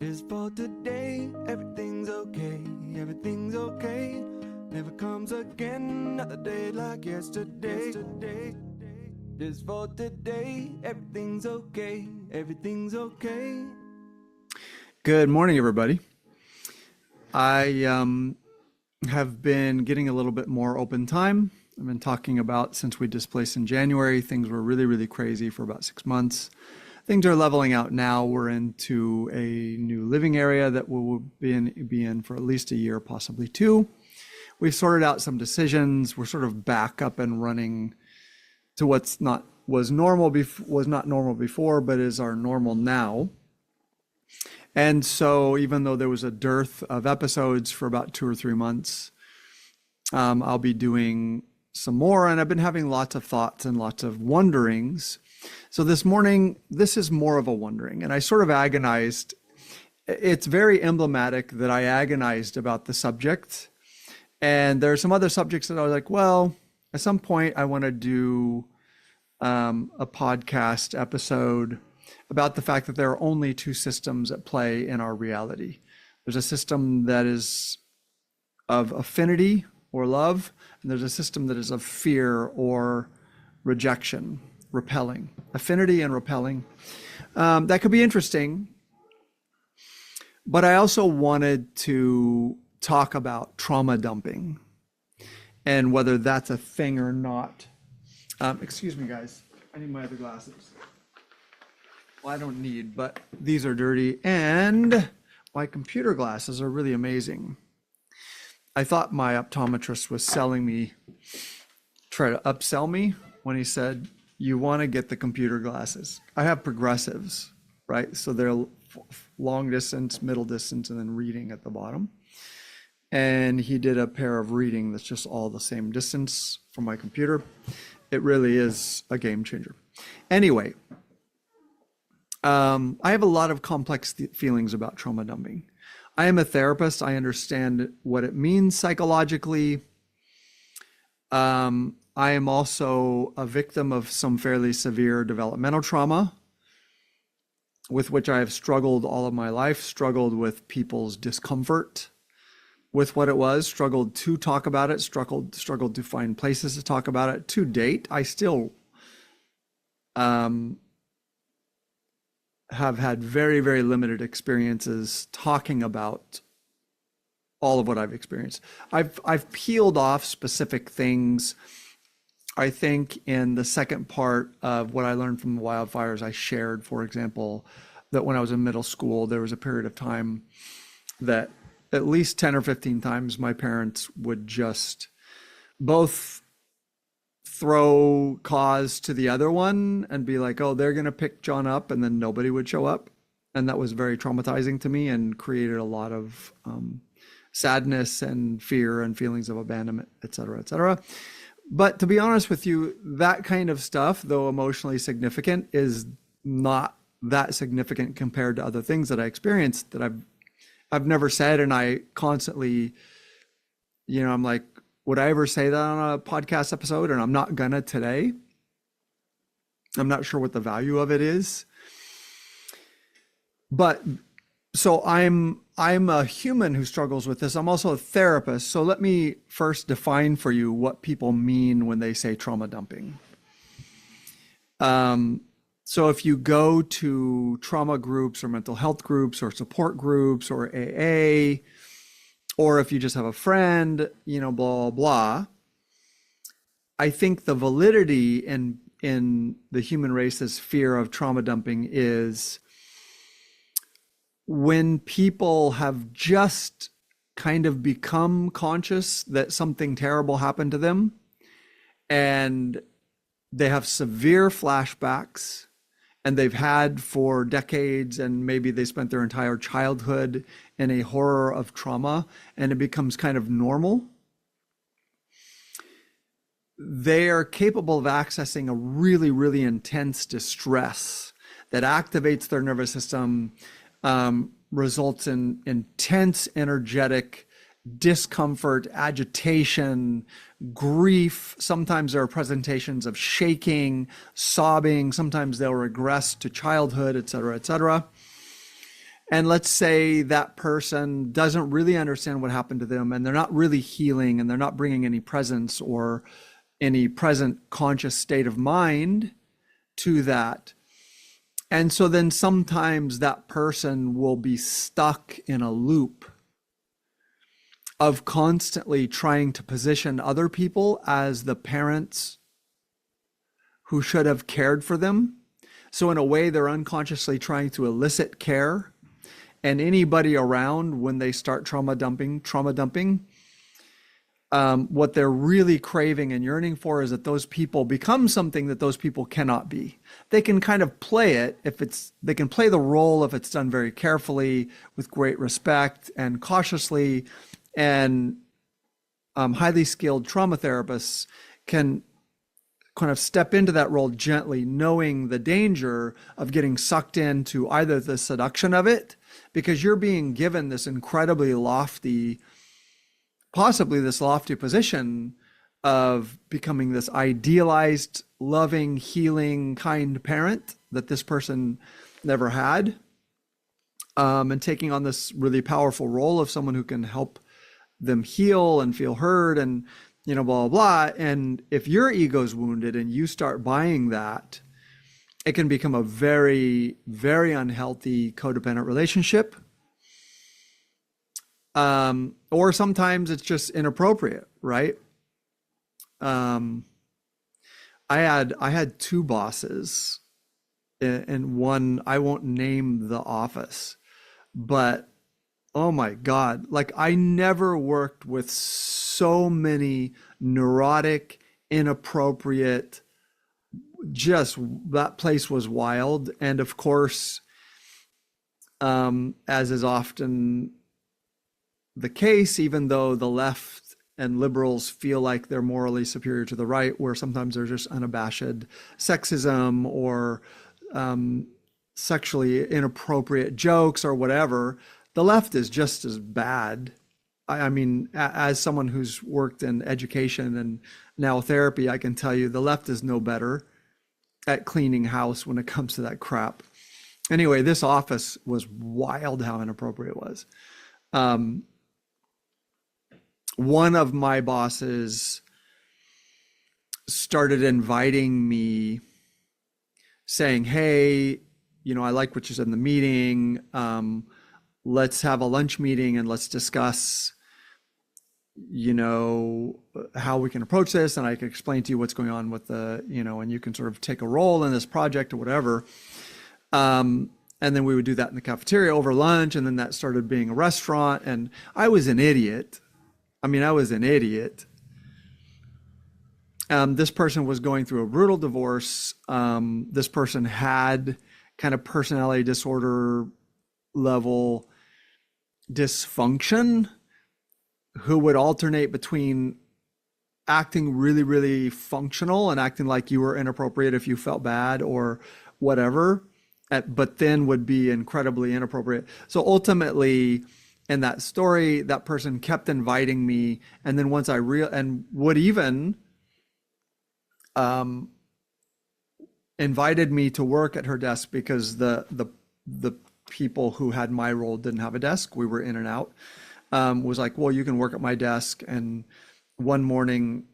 Is for today, everything's okay, everything's okay. Never comes again, another day like yesterday. Is for today, everything's okay, everything's okay. Good morning, everybody. I have been getting a little bit more open time. I've been talking about since we displaced in January, things were really, really crazy for about 6 months. Things are leveling out now. We're into a new living area that we'll be in for at least a year, possibly two. We've sorted out some decisions. We're sort of back up and running to was not normal before, but is our normal now. And so even though there was a dearth of episodes for about 2 or 3 months, I'll be doing some more, and I've been having lots of thoughts and lots of wonderings. So this morning, this is more of a wondering, and I sort of agonized. It's very emblematic that I agonized about the subject, and there are some other subjects that I was like, well, at some point I want to do a podcast episode about the fact that there are only two systems at play in our reality. There's a system that is of affinity or love, and there's a system that is of fear or rejection. Repelling, affinity and repelling. That could be interesting, but I also wanted to talk about trauma dumping and whether that's a thing or not. Excuse me, guys. I need my other glasses. Well, I don't need, but these are dirty, and my computer glasses are really amazing. I thought my optometrist was try to upsell me when he said, you want to get the computer glasses. I have progressives, right? So they're long distance, middle distance, and then reading at the bottom. And he did a pair of reading that's just all the same distance from my computer. It really is a game changer. Anyway, I have a lot of complex feelings about trauma dumping. I am a therapist. I understand what it means psychologically. I am also a victim of some fairly severe developmental trauma with which I have struggled all of my life, struggled with people's discomfort with what it was, struggled to talk about it, struggled to find places to talk about it. To date, I still have had very, very limited experiences talking about all of what I've experienced. I've peeled off specific things. I think in the second part of what I learned from the wildfires, I shared, for example, that when I was in middle school, there was a period of time that at least 10 or 15 times my parents would just both throw cause to the other one and be like, oh, they're going to pick John up, and then nobody would show up. And that was very traumatizing to me and created a lot of sadness and fear and feelings of abandonment, et cetera, et cetera. But to be honest with you, that kind of stuff, though emotionally significant, is not that significant compared to other things that I experienced that I've never said. And I constantly, I'm like, would I ever say that on a podcast episode? And I'm not gonna today. I'm not sure what the value of it is. But so I'm a human who struggles with this. I'm also a therapist. So let me first define for you what people mean when they say trauma dumping. So if you go to trauma groups or mental health groups or support groups or AA, or if you just have a friend, blah, blah, blah, I think the validity in the human race's fear of trauma dumping is when people have just kind of become conscious that something terrible happened to them and they have severe flashbacks and they've had for decades, and maybe they spent their entire childhood in a horror of trauma, and it becomes kind of normal. They are capable of accessing a really, really intense distress that activates their nervous system, results in intense, energetic discomfort, agitation, grief. Sometimes there are presentations of shaking, sobbing. Sometimes they'll regress to childhood, et cetera, et cetera. And let's say that person doesn't really understand what happened to them, and they're not really healing, and they're not bringing any presence or any present conscious state of mind to that. And so then sometimes that person will be stuck in a loop of constantly trying to position other people as the parents who should have cared for them. So in a way, they're unconsciously trying to elicit care. And anybody around, when they start trauma dumping, what they're really craving and yearning for is that those people become something that those people cannot be. They can kind of play it they can play the role if it's done very carefully, with great respect and cautiously. And highly skilled trauma therapists can kind of step into that role gently, knowing the danger of getting sucked into either the seduction of it, because you're being given this incredibly lofty, possibly this lofty position of becoming this idealized, loving, healing, kind parent that this person never had, and taking on this really powerful role of someone who can help them heal and feel heard and, blah, blah, blah. And if your ego's wounded and you start buying that, it can become a very, very unhealthy codependent relationship. Or sometimes it's just inappropriate, right? I had two bosses, and one, I won't name the office, but oh my God, like I never worked with so many neurotic, inappropriate, just that place was wild. And of course, as is often the case, even though the left and liberals feel like they're morally superior to the right, where sometimes there's just unabashed sexism or sexually inappropriate jokes or whatever, the left is just as bad. I mean, as someone who's worked in education and now therapy, I can tell you the left is no better at cleaning house when it comes to that crap. Anyway, this office was wild how inappropriate it was. One of my bosses started inviting me, saying, hey, I like what you said in the meeting. Let's have a lunch meeting and let's discuss, how we can approach this. And I can explain to you what's going on with and you can sort of take a role in this project or whatever. And then we would do that in the cafeteria over lunch. And then that started being a restaurant. And I was an idiot. This person was going through a brutal divorce. This person had kind of personality disorder level dysfunction, who would alternate between acting really, really functional and acting like you were inappropriate if you felt bad or whatever, but then would be incredibly inappropriate. So ultimately, in that story, that person kept inviting me, and then once and would even invited me to work at her desk, because the people who had my role didn't have a desk. We were in and out. Was like, well, you can work at my desk. And one morning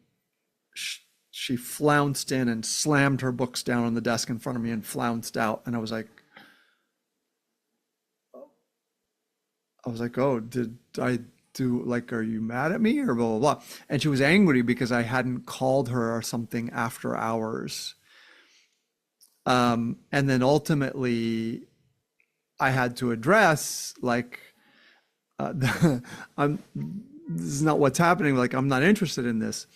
she flounced in and slammed her books down on the desk in front of me and flounced out. And I was like, oh, did I do, like, are you mad at me or blah, blah, blah. And she was angry because I hadn't called her or something after hours. And then ultimately I had to address, like, this is not what's happening. Like, I'm not interested in this.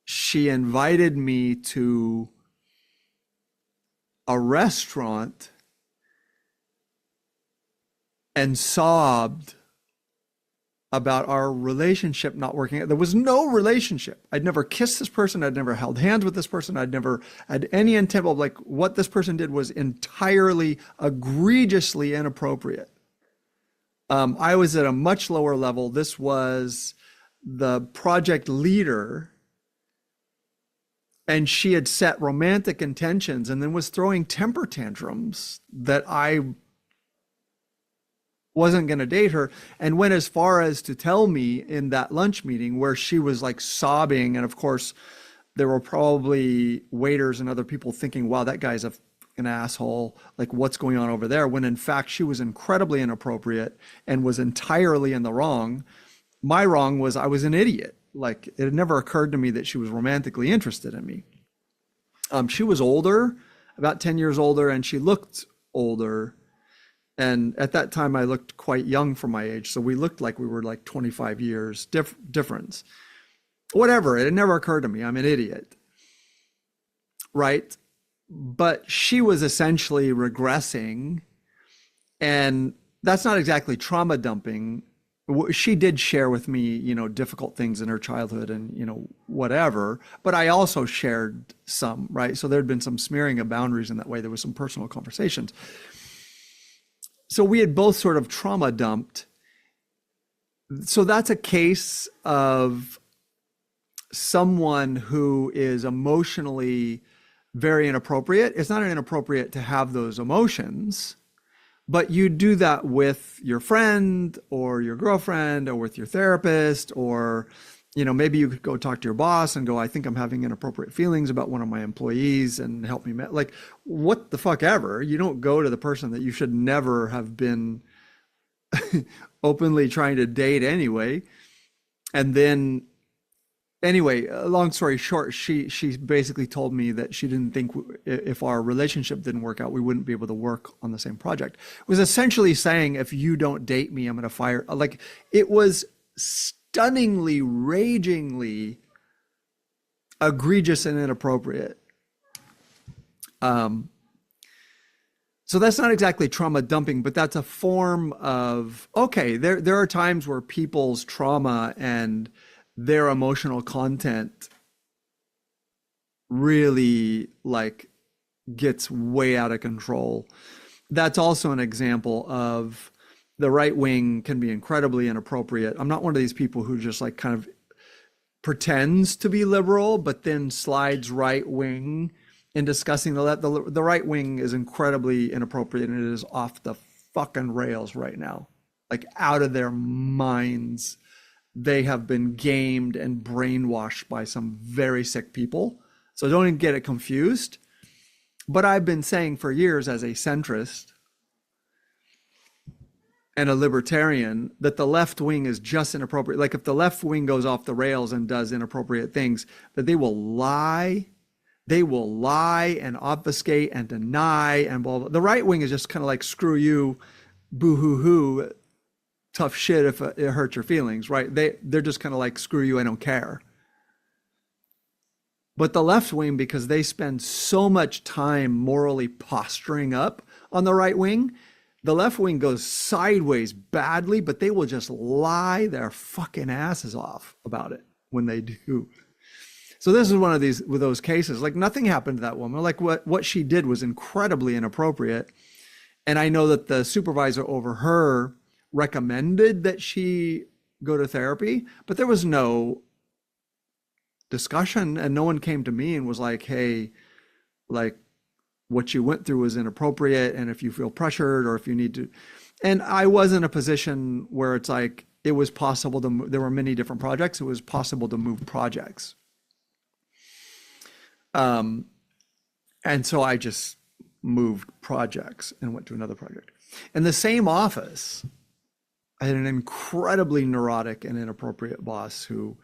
She invited me to a restaurant and sobbed about our relationship not working. There was no relationship. I'd never kissed this person. I'd never held hands with this person. I'd never had any intent of, like, what this person did was entirely egregiously inappropriate. I was at a much lower level. This was the project leader, and she had set romantic intentions and then was throwing temper tantrums that I wasn't going to date her, and went as far as to tell me in that lunch meeting where she was like sobbing. And of course, there were probably waiters and other people thinking, wow, that guy's an asshole. Like, what's going on over there? When in fact, she was incredibly inappropriate and was entirely in the wrong. My wrong was I was an idiot. Like, it had never occurred to me that she was romantically interested in me. She was older, about 10 years older, and she looked older. And at that time, I looked quite young for my age. So we looked like we were like 25 years difference. Whatever, it had never occurred to me. I'm an idiot. Right? But she was essentially regressing. And that's not exactly trauma dumping. She did share with me, you know, difficult things in her childhood and, you know, whatever. But I also shared some, right? So there'd been some smearing of boundaries in that way. There was some personal conversations. So we had both sort of trauma dumped. So that's a case of someone who is emotionally very inappropriate. It's not inappropriate to have those emotions, but you do that with your friend or your girlfriend or with your therapist, or, you know, maybe you could go talk to your boss and go, I think I'm having inappropriate feelings about one of my employees and help me. Like, what the fuck ever. You don't go to the person that you should never have been openly trying to date anyway. And then anyway, long story short, she basically told me that she didn't think if our relationship didn't work out, we wouldn't be able to work on the same project. It was essentially saying, if you don't date me, I'm going to fire. Like, it was stunningly, ragingly egregious and inappropriate. So that's not exactly trauma dumping, but that's a form of, okay, there are times where people's trauma and their emotional content really like gets way out of control. That's also an example of the right wing can be incredibly inappropriate. I'm not one of these people who just like kind of pretends to be liberal, but then slides right wing in discussing the right wing is incredibly inappropriate, and it is off the fucking rails right now, like out of their minds. They have been gamed and brainwashed by some very sick people. So don't even get it confused. But I've been saying for years as a centrist and a libertarian that the left wing is just inappropriate. Like, if the left wing goes off the rails and does inappropriate things, that they will lie and obfuscate and deny and blah, blah. The right wing is just kind of like, screw you, boo hoo hoo, tough shit if it hurts your feelings, right? They're just kind of like, screw you, I don't care. But the left wing, because they spend so much time morally posturing up on the right wing, the left wing goes sideways badly, but they will just lie their fucking asses off about it when they do. So this is one of those cases. Like, nothing happened to that woman. Like, what she did was incredibly inappropriate. And I know that the supervisor over her recommended that she go to therapy, but there was no discussion, and no one came to me and was like, hey, like, what you went through was inappropriate, and if you feel pressured or if you need to. And I was in a position where it's like, it was possible to there were many different projects. It was possible to move projects. And so I just moved projects and went to another project. In the same office, I had an incredibly neurotic and inappropriate boss who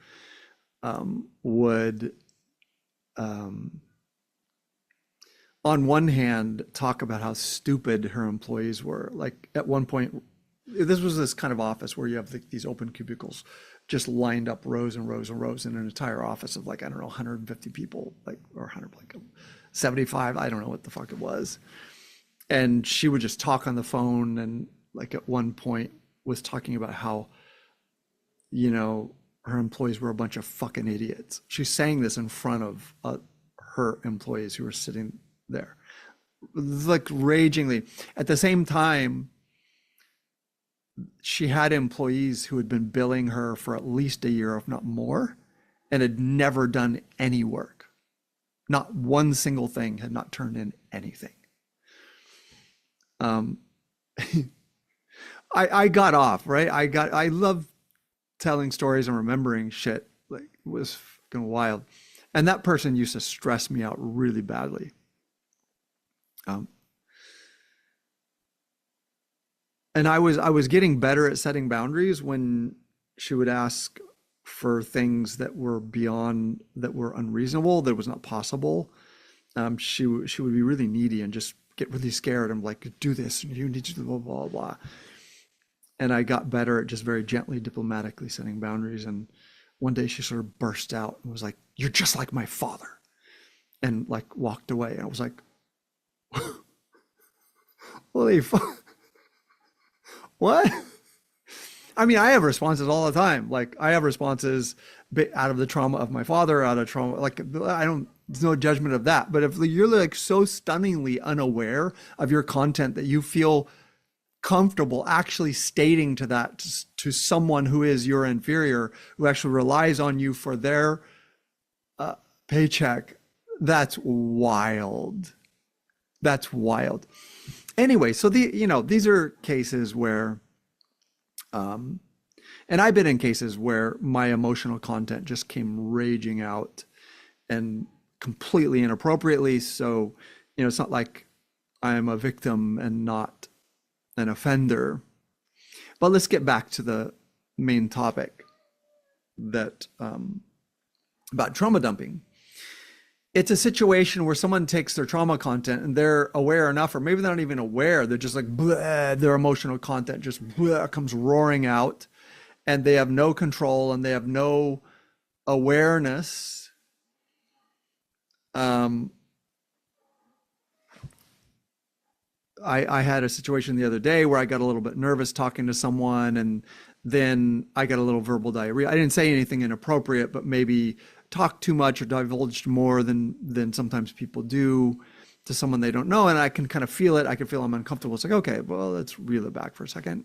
would, on one hand, talk about how stupid her employees were. Like, at one point, this was this kind of office where you have these open cubicles just lined up rows and rows and rows in an entire office of, like, I don't know, 150 people, like, or 100, like 75, I don't know what the fuck it was. And she would just talk on the phone, and like at one point was talking about how, you know, her employees were a bunch of fucking idiots. She's saying this in front of her employees who were sitting there, like, ragingly. At the same time, she had employees who had been billing her for at least a year, if not more, and had never done any work. Not one single thing, had not turned in anything. I got off, right? I love telling stories and remembering shit. Like it was fucking wild. And that person used to stress me out really badly. Um, and I was getting better at setting boundaries when she would ask for things that were beyond, that were unreasonable, that was not possible. She would be really needy and just get really scared. I'm like, do this, and you need to do blah blah blah. And I got better at just very gently, diplomatically setting boundaries. And one day she sort of burst out and was like, "You're just like my father," and like walked away. And I was like, "Holy fuck, what?" I mean, I have responses all the time. Like I have responses out of the trauma of my father, out of trauma. Like I don't, there's no judgment of that. But if you're like so stunningly unaware of your content that you feel comfortable actually stating to that to someone who is your inferior, who actually relies on you for their paycheck, that's wild. That's wild. Anyway, so these are cases where and I've been in cases where my emotional content just came raging out and completely inappropriately. So, it's not like I'm a victim and not an offender. But let's get back to the main topic, that about trauma dumping. It's a situation where someone takes their trauma content and they're aware enough, or maybe they're not even aware. They're just like, bleh, their emotional content just bleh, comes roaring out, and they have no control and they have no awareness. I had a situation the other day where I got a little bit nervous talking to someone, and then I got a little verbal diarrhea. I didn't say anything inappropriate, but maybe talked too much or divulged more than sometimes people do to someone they don't know. And I can kind of feel it. I can feel I'm uncomfortable. It's like, okay, well, let's reel it back for a second.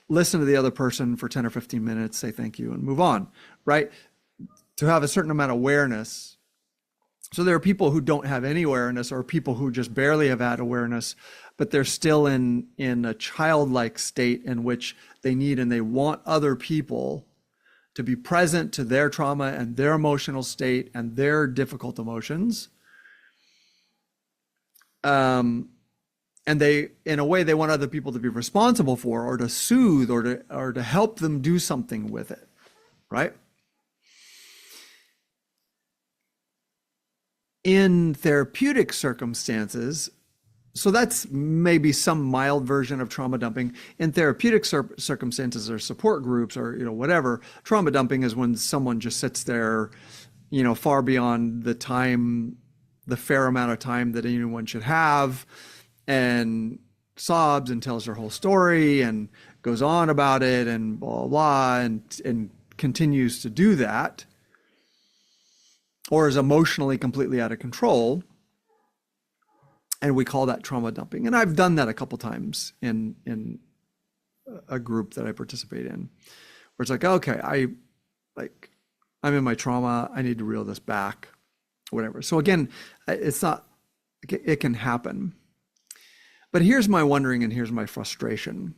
Listen to the other person for 10 or 15 minutes, say thank you, and move on, right? To have a certain amount of awareness. So there are people who don't have any awareness, or people who just barely have had awareness, but they're still in a childlike state in which they need and they want other people to be present to their trauma and their emotional state and their difficult emotions. And they, in a way, they want other people to be responsible for, or to soothe, or to help them do something with it, right? In therapeutic circumstances, so that's maybe some mild version of trauma dumping. In therapeutic circumstances or support groups, or whatever, trauma dumping is when someone just sits there, far beyond the fair amount of time that anyone should have, and sobs and tells their whole story and goes on about it and blah blah, blah, and continues to do that, or is emotionally completely out of control. And we call that trauma dumping. And I've done that a couple times in a group that I participate in, where it's like, okay, I'm in my trauma. I need to reel this back, whatever. So again, it's not, it can happen. But here's my wondering, and here's my frustration.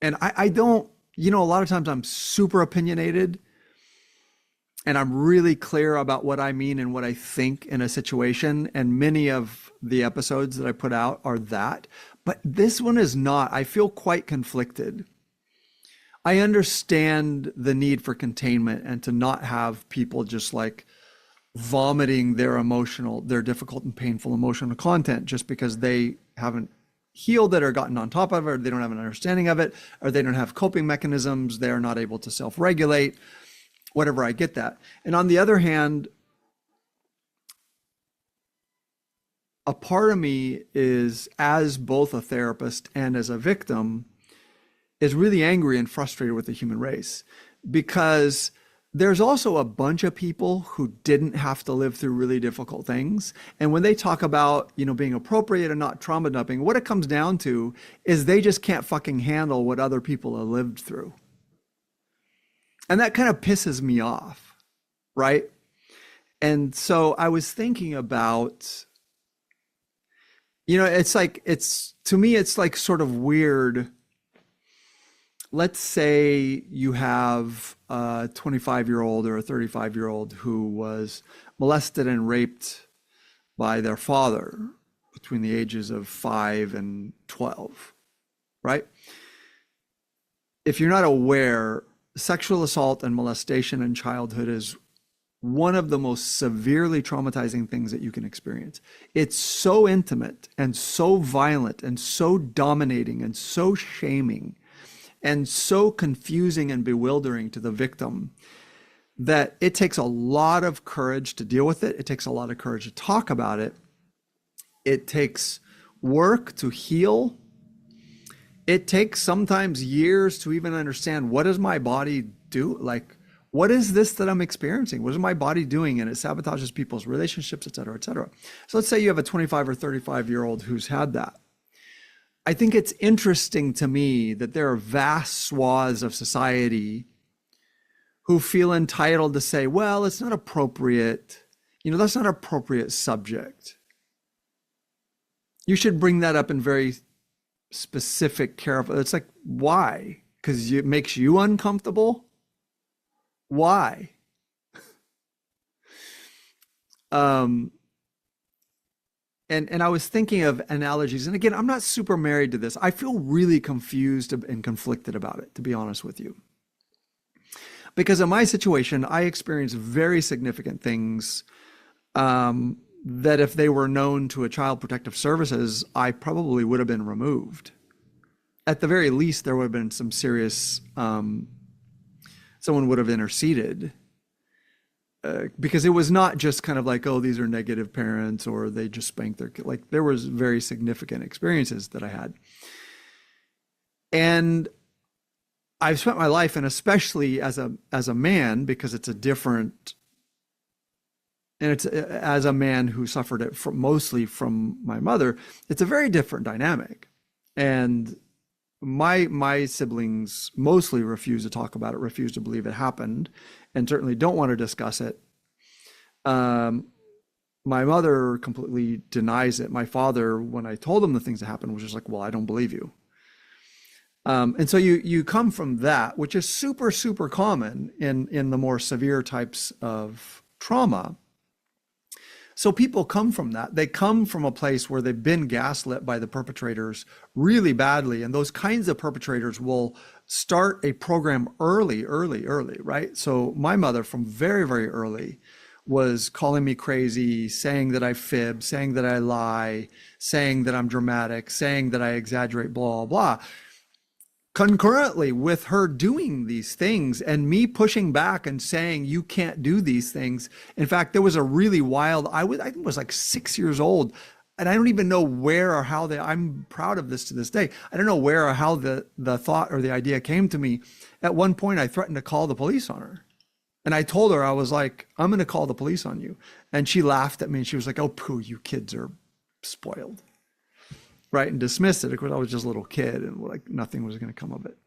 And I don't, a lot of times I'm super opinionated, and I'm really clear about what I mean and what I think in a situation. And many of the episodes that I put out are that. But this one is not. I feel quite conflicted. I understand the need for containment and to not have people just like vomiting their difficult and painful emotional content just because they haven't healed it or gotten on top of it, or they don't have an understanding of it, or they don't have coping mechanisms. They are not able to self-regulate. Whatever, I get that. And on the other hand, a part of me is, as both a therapist and as a victim, is really angry and frustrated with the human race, because there's also a bunch of people who didn't have to live through really difficult things. And when they talk about, being appropriate and not trauma dumping, what it comes down to is they just can't fucking handle what other people have lived through. And that kind of pisses me off, right? And so I was thinking about It's like, to me, it's like sort of weird. Let's say you have a 25-year-old or a 35-year-old who was molested and raped by their father between the ages of 5 and 12, right? If you're not aware, sexual assault and molestation in childhood is one of the most severely traumatizing things that you can experience. It's so intimate and so violent and so dominating and so shaming and so confusing and bewildering to the victim that it takes a lot of courage to deal with it. It takes a lot of courage to talk about it. It takes work to heal. It takes sometimes years to even understand, what does my body do? Like, what is this that I'm experiencing? What is my body doing? And it sabotages people's relationships, et cetera, et cetera. So let's say you have a 25 or 35-year-old who's had that. I think it's interesting to me that there are vast swaths of society who feel entitled to say, well, it's not appropriate. That's not an appropriate subject. You should bring that up in very specific, careful. It's like, why? Because it makes you uncomfortable? Why? And I was thinking of analogies. And again, I'm not super married to this. I feel really confused and conflicted about it, to be honest with you. Because in my situation, I experienced very significant things that if they were known to a Child Protective Services, I probably would have been removed. At the very least, there would have been some serious, someone would have interceded. Because it was not just kind of like, oh, these are negative parents or they just spanked their kid. Like, there was very significant experiences that I had. And I've spent my life, and especially as a man, because it's a different, and it's as a man who suffered it mostly from my mother, it's a very different dynamic. And my siblings mostly refuse to talk about it, refuse to believe it happened, and certainly don't want to discuss it. My mother completely denies it. My father, when I told him the things that happened, was just like, well, I don't believe you. And so you come from that, which is super, super common in the more severe types of trauma. So people come from that. They come from a place where they've been gaslit by the perpetrators really badly. And those kinds of perpetrators will start a program early, right? So my mother, from very, very early, was calling me crazy, saying that I fib, saying that I lie, saying that I'm dramatic, saying that I exaggerate, blah, blah, blah. Concurrently with her doing these things and me pushing back and saying, you can't do these things. In fact, there was a really wild, I think it was like 6 years old. And I don't even know where or how I'm proud of this to this day. I don't know where or how the thought or the idea came to me. At one point, I threatened to call the police on her. And I told her, I was like, I'm going to call the police on you. And she laughed at me and she was like, oh, pooh, you kids are spoiled. Right, and dismissed it. Of course, I was just a little kid and like nothing was going to come of it.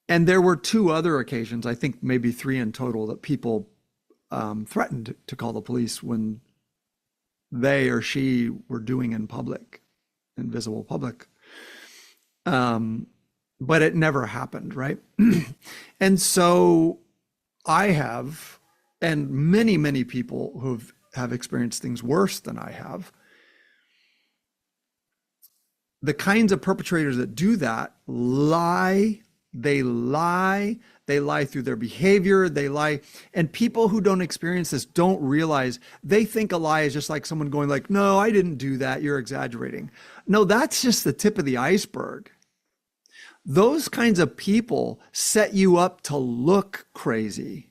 And there were 2 other occasions, I think maybe 3 in total, that people threatened to call the police when they or she were doing in public, in visible public. But it never happened, right? And so I have, and many, many people who have experienced things worse than I have, the kinds of perpetrators that do that lie through their behavior, they lie. And people who don't experience this don't realize, they think a lie is just like someone going like, no, I didn't do that, you're exaggerating. No, that's just the tip of the iceberg. Those kinds of people set you up to look crazy.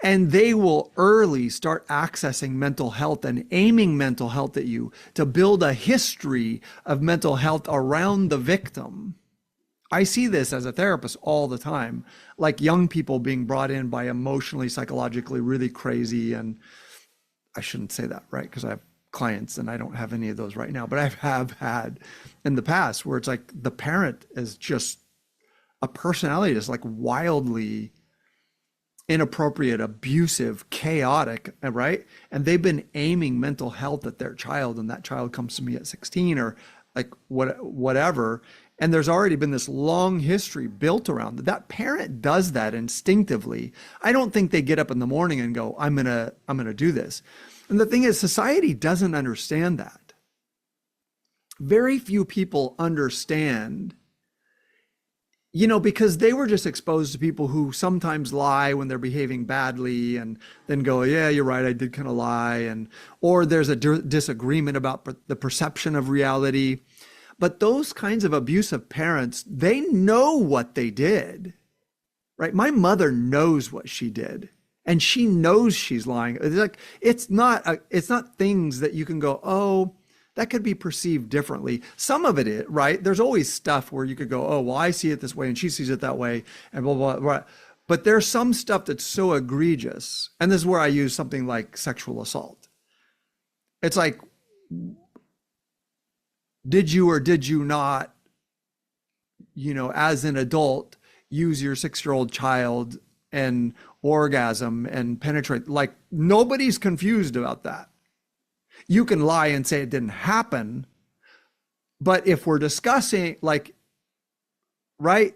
And they will early start accessing mental health and aiming mental health at you to build a history of mental health around the victim. I see this as a therapist all the time, like young people being brought in by emotionally, psychologically really crazy, and I shouldn't say that, right? Because I have clients and I don't have any of those right now, but I have had in the past where it's like the parent is just a personality that's like wildly inappropriate, abusive, chaotic, right? And they've been aiming mental health at their child, and that child comes to me at 16 or like whatever. And there's already been this long history built around that. That parent does that instinctively. I don't think they get up in the morning and go, I'm gonna do this. And the thing is, society doesn't understand that. Very few people understand, because they were just exposed to people who sometimes lie when they're behaving badly and then go, yeah, you're right, I did kind of lie. Or there's a disagreement about the perception of reality. But those kinds of abusive parents, they know what they did, right? My mother knows what she did, and she knows she's lying. It's like, it's not things that you can go, oh, that could be perceived differently. Some of it is, right? There's always stuff where you could go, oh, well, I see it this way and she sees it that way, and blah, blah, blah. But there's some stuff that's so egregious. And this is where I use something like sexual assault. It's like, did you or did you not, as an adult, use your 6-year-old child and orgasm and penetrate? Like, nobody's confused about that. You can lie and say it didn't happen, but if we're discussing, like, right?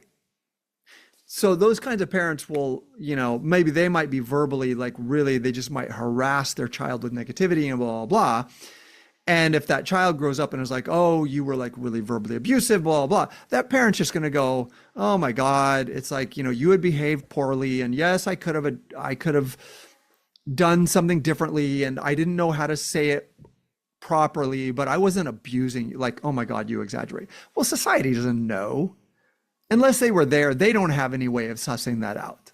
So those kinds of parents will, maybe they might be verbally, like, really, they just might harass their child with negativity and blah, blah, blah. And if that child grows up and is like, oh, you were like really verbally abusive, blah, blah, blah, that parent's just going to go, oh my God, it's like, you had behaved poorly. And yes, I could have done something differently. And I didn't know how to say it properly, but I wasn't abusing you. Like, oh my God, you exaggerate. Well, society doesn't know. Unless they were there, they don't have any way of sussing that out.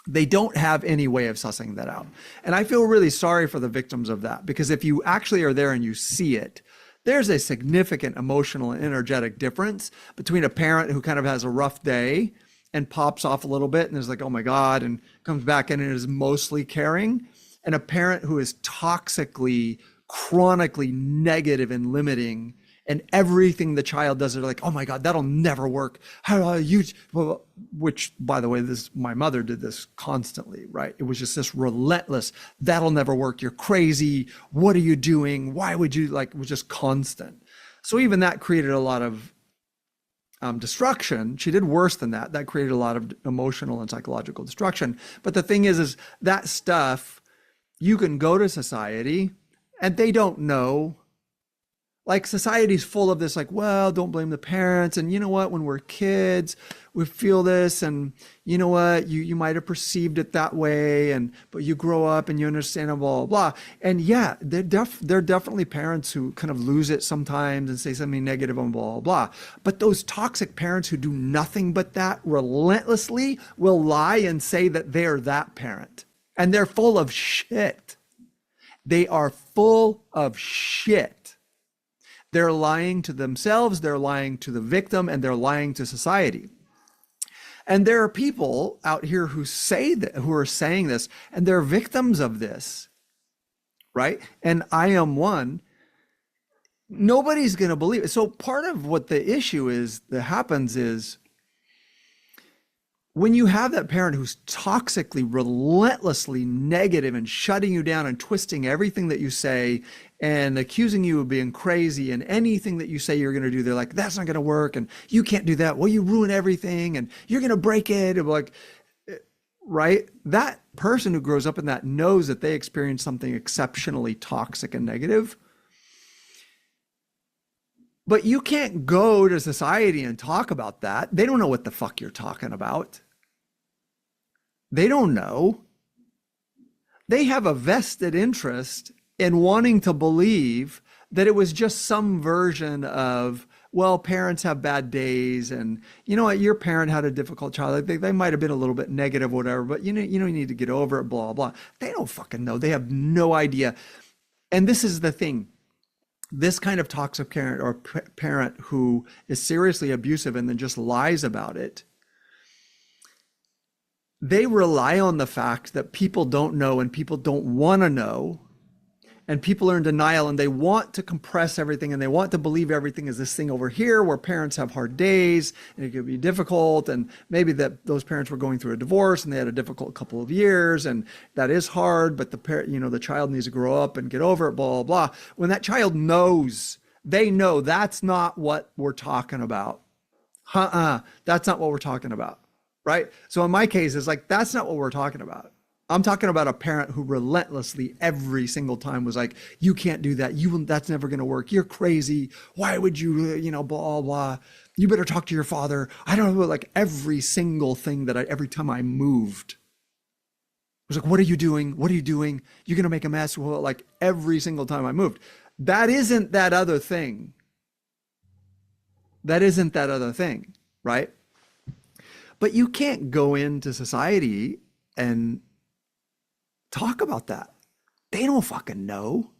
They don't have any way of sussing that out. And I feel really sorry for the victims of that, because if you actually are there and you see it, there's a significant emotional and energetic difference between a parent who kind of has a rough day and pops off a little bit and is like, oh my God, and comes back in and is mostly caring, and a parent who is toxically, chronically negative and limiting, and everything the child does, they're like, oh my God, that'll never work. How you, which, by the way, my mother did this constantly, right? It was just this relentless, that'll never work. You're crazy. What are you doing? Why would you, like, it was just constant. So even that created a lot of destruction. She did worse than that. That created a lot of emotional and psychological destruction. But the thing is that stuff, you can go to society and they don't know. Like, society's full of this, like, well, don't blame the parents. And you know what, when we're kids, we feel this, and you know what, you might have perceived it that way, but you grow up and you understand, and blah, blah, blah. And yeah, there are definitely parents who kind of lose it sometimes and say something negative and blah, blah, blah. But those toxic parents who do nothing but that relentlessly will lie and say that they're that parent. And they're full of shit. They are full of shit. They're lying to themselves, they're lying to the victim, and they're lying to society. And there are people out here who are saying this, and they're victims of this, right? And I am one. Nobody's going to believe it. So part of what the issue is that happens is when you have that parent who's toxically, relentlessly negative and shutting you down and twisting everything that you say and accusing you of being crazy, and anything that you say you're going to do, they're like, that's not going to work, and you can't do that. Well, you ruin everything, and you're going to break it. And like, right? That person who grows up in that knows that they experienced something exceptionally toxic and negative. But you can't go to society and talk about that. They don't know what the fuck you're talking about. They don't know. They have a vested interest in wanting to believe that it was just some version of, well, parents have bad days, and you know what, your parent had a difficult child. They might have been a little bit negative, whatever, but you need to get over it, blah, blah. They don't fucking know. They have no idea. And this is the thing. This kind of toxic parent or parent who is seriously abusive and then just lies about it, they rely on the fact that people don't know and people don't want to know. and people are in denial and they want to compress everything and they want to believe everything is this thing over here where parents have hard days and it could be difficult, and maybe that those parents were going through a divorce and they had a difficult couple of years and that is hard, but the parent, the child needs to grow up and get over it, blah, blah, blah. When that child knows, they know that's not what we're talking about. That's not what we're talking about, right? So in my case, it's like, that's not what we're talking about. I'm talking about a parent who relentlessly every single time was like, you can't do that. That's never going to work. You're crazy. Why would you, blah, blah. You better talk to your father. I don't know, like every single thing every time I moved, I was like, what are you doing? What are you doing? You're going to make a mess. Well, like every single time I moved. That isn't that other thing. That isn't that other thing, right? But you can't go into society and talk about that. They don't fucking know.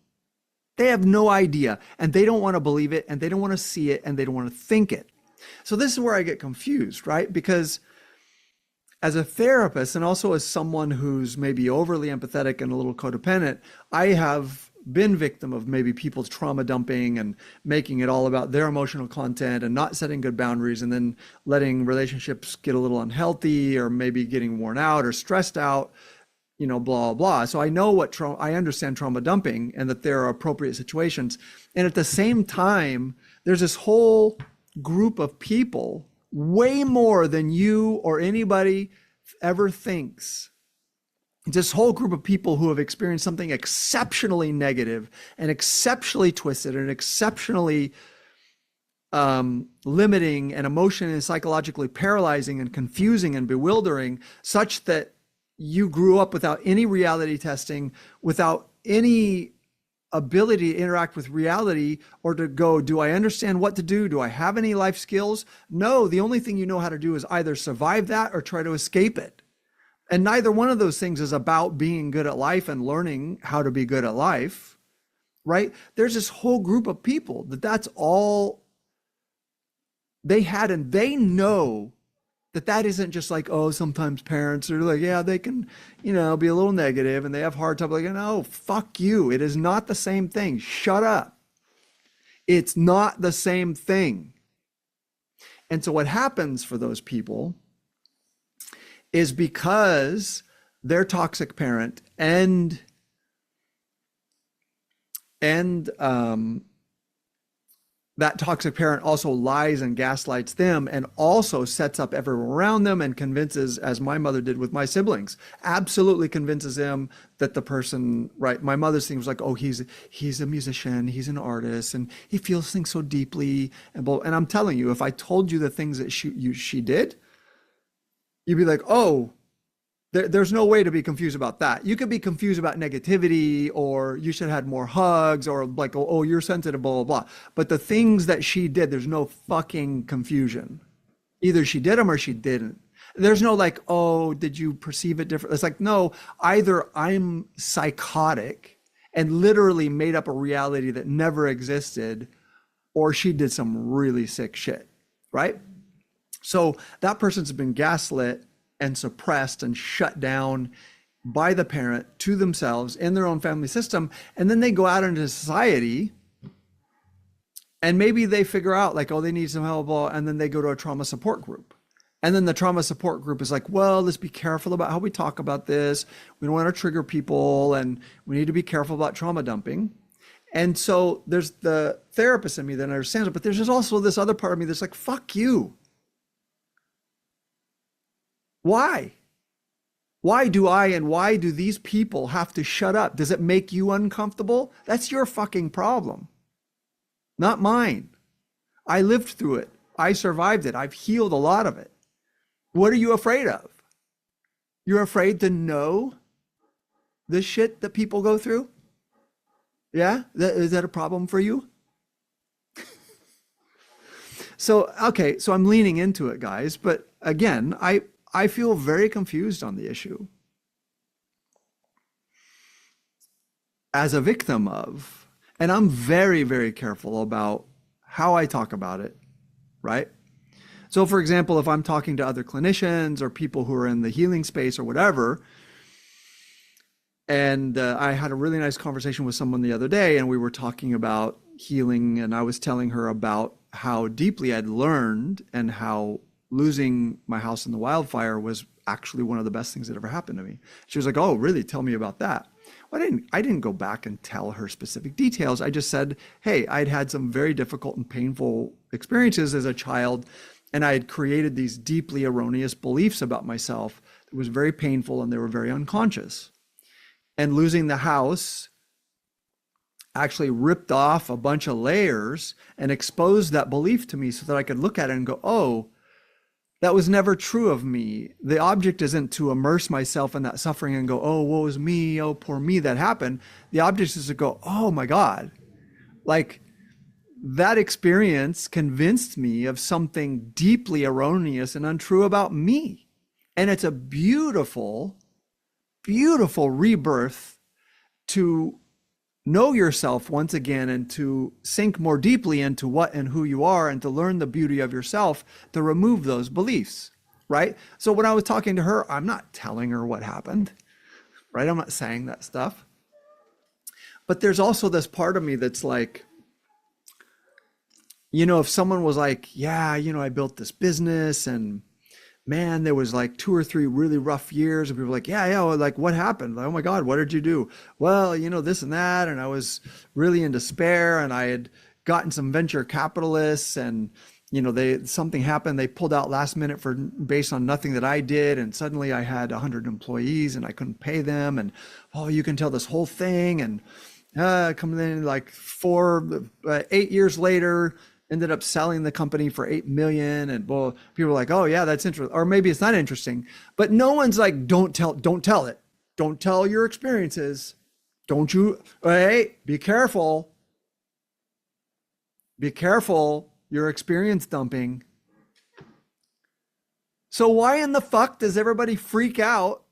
They have no idea, and they don't want to believe it, and they don't want to see it, and they don't want to think it. So this is where I get confused, right? Because as a therapist, and also as someone who's maybe overly empathetic and a little codependent, I have been victim of maybe people's trauma dumping and making it all about their emotional content and not setting good boundaries, and then letting relationships get a little unhealthy or maybe getting worn out or stressed out, blah, blah. So I know I understand trauma dumping and that there are appropriate situations. And at the same time, there's this whole group of people, way more than you or anybody ever thinks. This whole group of people who have experienced something exceptionally negative and exceptionally twisted and exceptionally limiting and emotionally and psychologically paralyzing and confusing and bewildering, such that you grew up without any reality testing, without any ability to interact with reality or to go, do I understand what to do? Do I have any life skills? No, the only thing you know how to do is either survive that or try to escape it. And neither one of those things is about being good at life and learning how to be good at life, right? There's this whole group of people that's all they had, and they know that isn't just like, oh, sometimes parents are like, yeah, they can, be a little negative and they have hard time. Like, no, fuck you. It is not the same thing. Shut up. It's not the same thing. And so what happens for those people is, because their toxic parent and that toxic parent also lies and gaslights them and also sets up everyone around them and convinces, as my mother did with my siblings, absolutely convinces them that the person, right? My mother's thing was like, oh, he's a musician, he's an artist, and he feels things so deeply. And I'm telling you, if I told you the things that she did, you'd be like, oh, there's no way to be confused about that. You could be confused about negativity, or you should have had more hugs, or like, oh, you're sensitive, blah, blah, blah. But the things that she did, there's no fucking confusion. Either she did them or she didn't. There's no like, oh, did you perceive it different? It's like, no, either I'm psychotic and literally made up a reality that never existed, or she did some really sick shit, right? So that person's been gaslit and suppressed and shut down by the parent to themselves in their own family system. And then they go out into society and maybe they figure out like, oh, they need some help. And then they go to a trauma support group. And then the trauma support group is like, well, let's be careful about how we talk about this. We don't want to trigger people, and we need to be careful about trauma dumping. And so there's the therapist in me that understands it, but there's just also this other part of me that's like, fuck you. Why? Why do these people have to shut up? Does it make you uncomfortable? That's your fucking problem, not mine. I lived through it. I survived it. I've healed a lot of it. What are you afraid of? You're afraid to know the shit that people go through? Yeah? Is that a problem for you? So, okay, so I'm leaning into it, guys. But again, I feel very confused on the issue as a victim of, and I'm very, very careful about how I talk about it, right? So for example, if I'm talking to other clinicians or people who are in the healing space or whatever, And I had a really nice conversation with someone the other day, and we were talking about healing, and I was telling her about how deeply I'd learned and how losing my house in the wildfire was actually one of the best things that ever happened to me. She was like, "Oh, really? Tell me about that." Well, I didn't go back and tell her specific details. I just said, "Hey, I'd had some very difficult and painful experiences as a child, and I had created these deeply erroneous beliefs about myself that was very painful, and they were very unconscious. And losing the house actually ripped off a bunch of layers and exposed that belief to me so that I could look at it and go, oh, that was never true of me. The object isn't to immerse myself in that suffering and go, oh, woe is me, oh, poor me, that happened. The object is to go, oh my God, like that experience convinced me of something deeply erroneous and untrue about me. And it's a beautiful, beautiful rebirth to know yourself once again and to sink more deeply into what and who you are and to learn the beauty of yourself, to remove those beliefs, right? So when I was talking to her, I'm not telling her what happened, right? I'm not saying that stuff. But there's also this part of me that's like, you know, if someone was like, yeah, you know, I built this business and man, there was like 2 or 3 really rough years, and people were like, yeah, like what happened? Like, oh my God, what did you do? Well, you know, this and that, and I was really in despair, and I had gotten some venture capitalists, and you know, something happened. They pulled out last minute based on nothing that I did, and suddenly I had 100 employees, and I couldn't pay them, and oh, you can tell this whole thing, and coming in like 8 years later. Ended up selling the company for 8 million, and well, people were like, oh yeah, that's interesting. Or maybe it's not interesting, but no one's like, don't tell it. Don't tell your experiences. Don't you, hey, be careful. Be careful, you're experience dumping. So why in the fuck does everybody freak out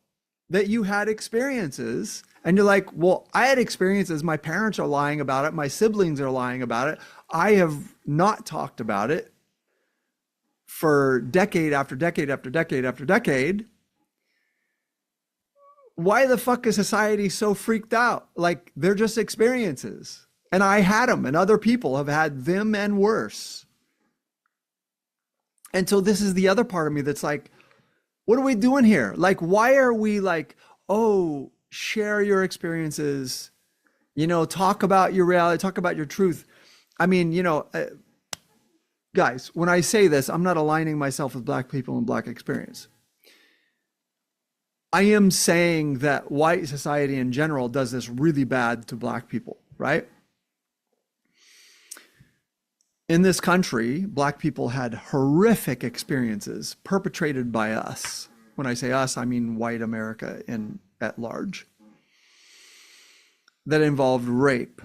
that you had experiences? And you're like, well, I had experiences. My parents are lying about it. My siblings are lying about it. I have not talked about it for decade after decade after decade after decade. Why the fuck is society so freaked out? Like, they're just experiences. And I had them, and other people have had them and worse. And so this is the other part of me that's like, what are we doing here? Like, why are we like, oh, share your experiences, you know, talk about your reality, talk about your truth. I mean, you know, guys, when I say this, I'm not aligning myself with Black people and Black experience. I am saying that white society in general does this really bad to Black people, right? In this country, Black people had horrific experiences perpetrated by us. When I say us, I mean white America at large, that involved rape,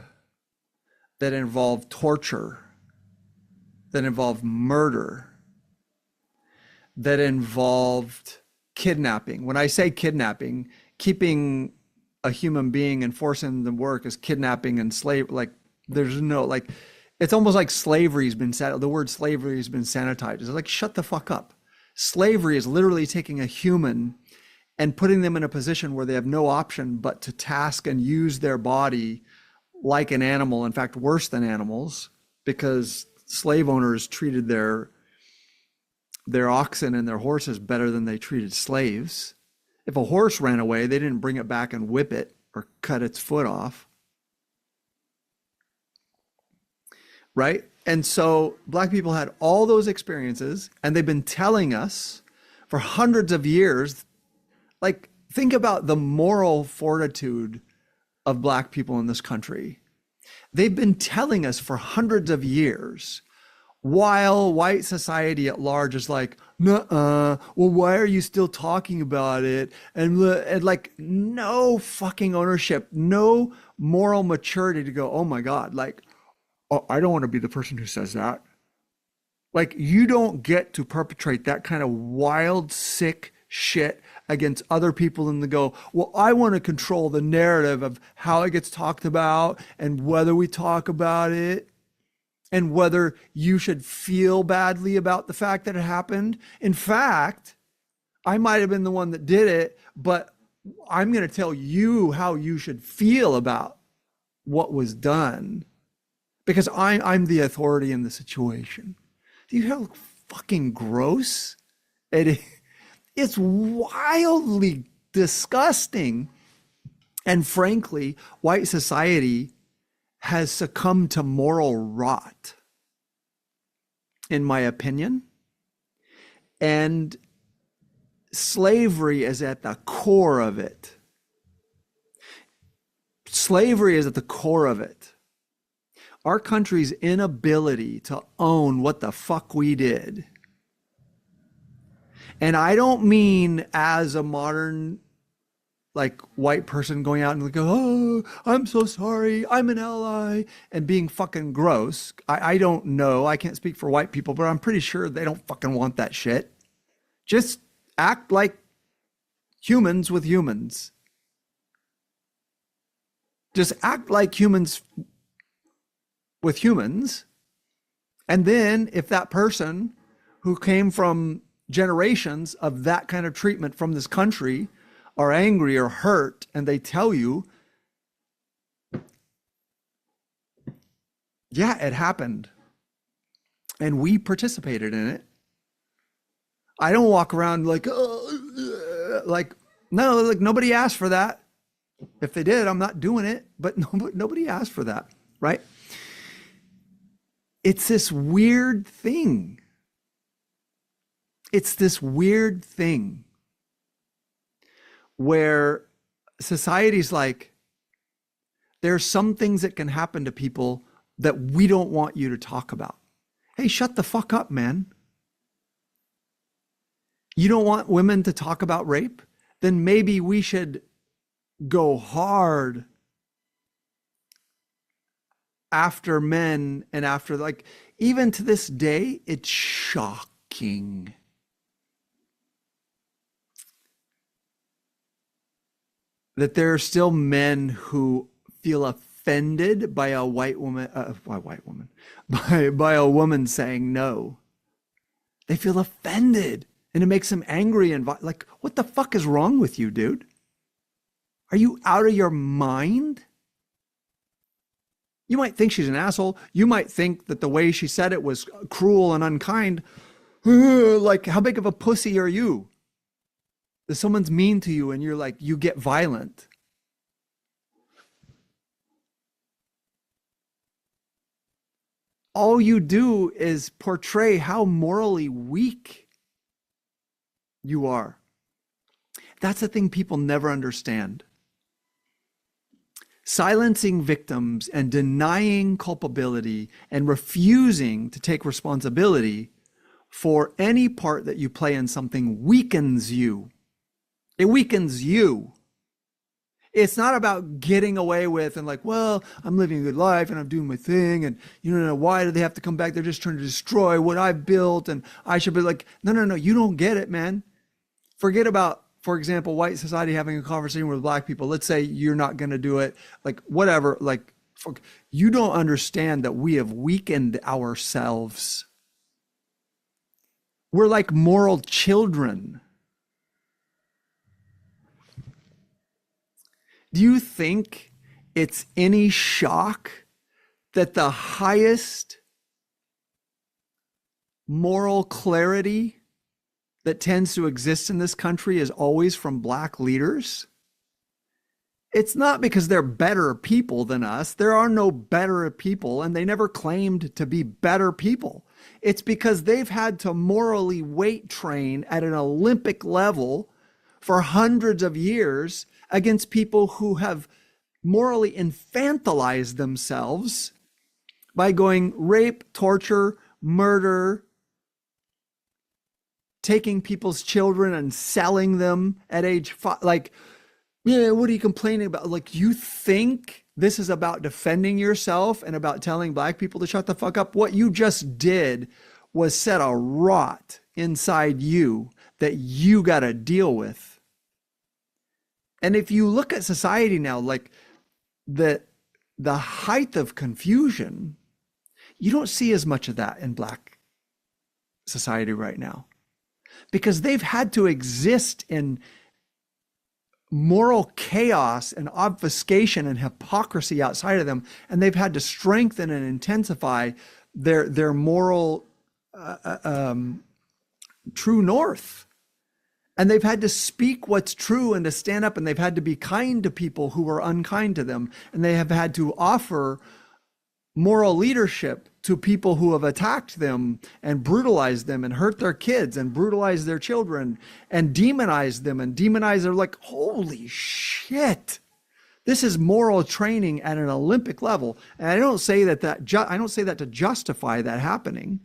that involved torture, that involved murder, that involved kidnapping. When I say kidnapping, keeping a human being and forcing them to work is kidnapping and slave. Like, there's no, like, it's almost like slavery's been the word slavery has been sanitized. It's like, shut the fuck up. Slavery is literally taking a human and putting them in a position where they have no option but to task and use their body like an animal. In fact, worse than animals, because slave owners treated their oxen and their horses better than they treated slaves. If a horse ran away, they didn't bring it back and whip it or cut its foot off. Right? And so Black people had all those experiences, and they've been telling us for hundreds of years. Like, think about the moral fortitude of Black people in this country. They've been telling us for hundreds of years, while white society at large is like, nuh-uh, well, why are you still talking about it? And like, no fucking ownership, no moral maturity to go, oh my God, like, oh, I don't want to be the person who says that. Like, you don't get to perpetrate that kind of wild, sick shit against other people and to go, well, I want to control the narrative of how it gets talked about and whether we talk about it and whether you should feel badly about the fact that it happened. In fact, I might have been the one that did it, but I'm going to tell you how you should feel about what was done because I'm the authority in the situation. Do you know how fucking gross it's wildly disgusting. And frankly, white society has succumbed to moral rot, in my opinion. And slavery is at the core of it. Slavery is at the core of it. Our country's inability to own what the fuck we did. And I don't mean as a modern like white person going out and like, oh, I'm so sorry, I'm an ally, and being fucking gross. I don't know. I can't speak for white people, but I'm pretty sure they don't fucking want that shit. Just act like humans with humans. Just act like humans with humans. And then if that person who came from generations of that kind of treatment from this country are angry or hurt and they tell you, yeah, it happened and we participated in it. I don't walk around like, oh, like, no, like nobody asked for that. If they did, I'm not doing it, but nobody asked for that, right? It's this weird thing. It's this weird thing where society's like, there's some things that can happen to people that we don't want you to talk about. Hey, shut the fuck up, man. You don't want women to talk about rape? Then maybe we should go hard after men and after, like, even to this day, it's shocking. That there are still men who feel offended by a white woman, by a woman saying no. They feel offended and it makes them angry and like, what the fuck is wrong with you, dude? Are you out of your mind? You might think she's an asshole. You might think that the way she said it was cruel and unkind. Like, how big of a pussy are you? That someone's mean to you and you're like, you get violent. All you do is portray how morally weak you are. That's the thing people never understand. Silencing victims and denying culpability and refusing to take responsibility for any part that you play in something weakens you. It weakens you. It's not about getting away with and like, well, I'm living a good life and I'm doing my thing. And you know, why do they have to come back? They're just trying to destroy what I've built. And I should be like, no, you don't get it, man. Forget about, for example, white society having a conversation with black people. Let's say you're not going to do it, like whatever, like you don't understand that we have weakened ourselves. We're like moral children. Do you think it's any shock that the highest moral clarity that tends to exist in this country is always from black leaders? It's not because they're better people than us. There are no better people, and they never claimed to be better people. It's because they've had to morally weight train at an Olympic level for hundreds of years against people who have morally infantilized themselves by going rape, torture, murder, taking people's children and selling them at age 5. Like, yeah, what are you complaining about? Like, you think this is about defending yourself and about telling black people to shut the fuck up? What you just did was set a rot inside you that you got to deal with. And if you look at society now, like the height of confusion, you don't see as much of that in black society right now, because they've had to exist in moral chaos and obfuscation and hypocrisy outside of them, and they've had to strengthen and intensify their moral true north. And they've had to speak what's true and to stand up, and they've had to be kind to people who were unkind to them, and they have had to offer moral leadership to people who have attacked them and brutalized them and hurt their kids and brutalized their children and demonized them and demonized. They're like, holy shit. This is moral training at an Olympic level. And I don't say that to justify that happening.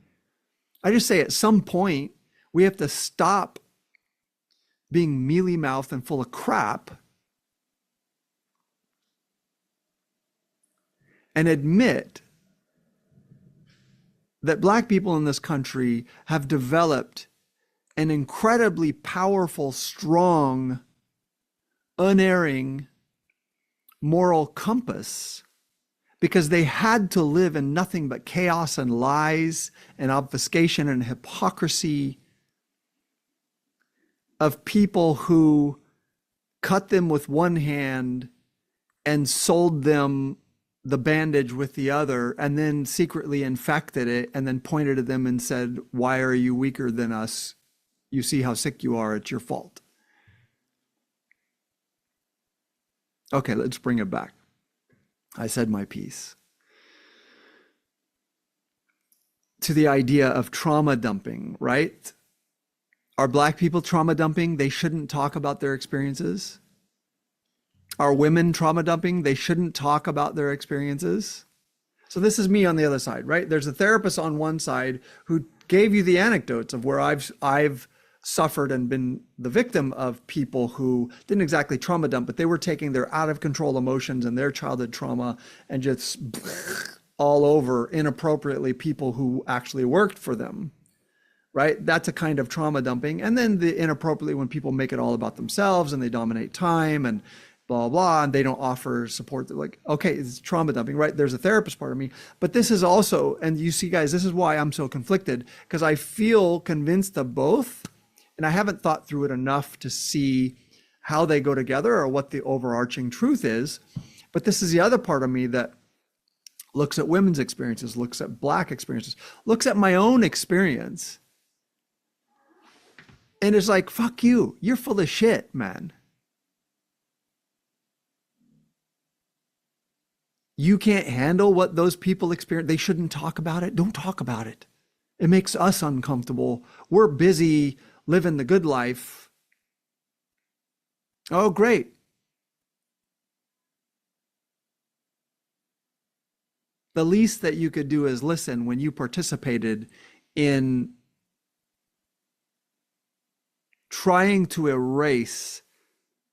I just say at some point we have to stop being mealy-mouthed and full of crap and admit that Black people in this country have developed an incredibly powerful, strong, unerring moral compass because they had to live in nothing but chaos and lies and obfuscation and hypocrisy of people who cut them with one hand and sold them the bandage with the other, and then secretly infected it, and then pointed at them and said, why are you weaker than us? You see how sick you are, it's your fault. Okay, let's bring it back. I said my piece. To the idea of trauma dumping, right? Are Black people trauma dumping? They shouldn't talk about their experiences. Are women trauma dumping? They shouldn't talk about their experiences. So this is me on the other side, right? There's a therapist on one side who gave you the anecdotes of where I've suffered and been the victim of people who didn't exactly trauma dump, but they were taking their out of control emotions and their childhood trauma and just all over inappropriately people who actually worked for them. Right? That's a kind of trauma dumping. And then the inappropriately when people make it all about themselves and they dominate time and blah, blah, and they don't offer support. They're like, okay, it's trauma dumping, right? There's a therapist part of me, but this is also, and you see guys, this is why I'm so conflicted, because I feel convinced of both. And I haven't thought through it enough to see how they go together or what the overarching truth is. But this is the other part of me that looks at women's experiences, looks at Black experiences, looks at my own experience. And it's like, fuck you. You're full of shit, man. You can't handle what those people experience. They shouldn't talk about it. Don't talk about it. It makes us uncomfortable. We're busy living the good life. Oh, great. The least that you could do is listen when you participated in trying to erase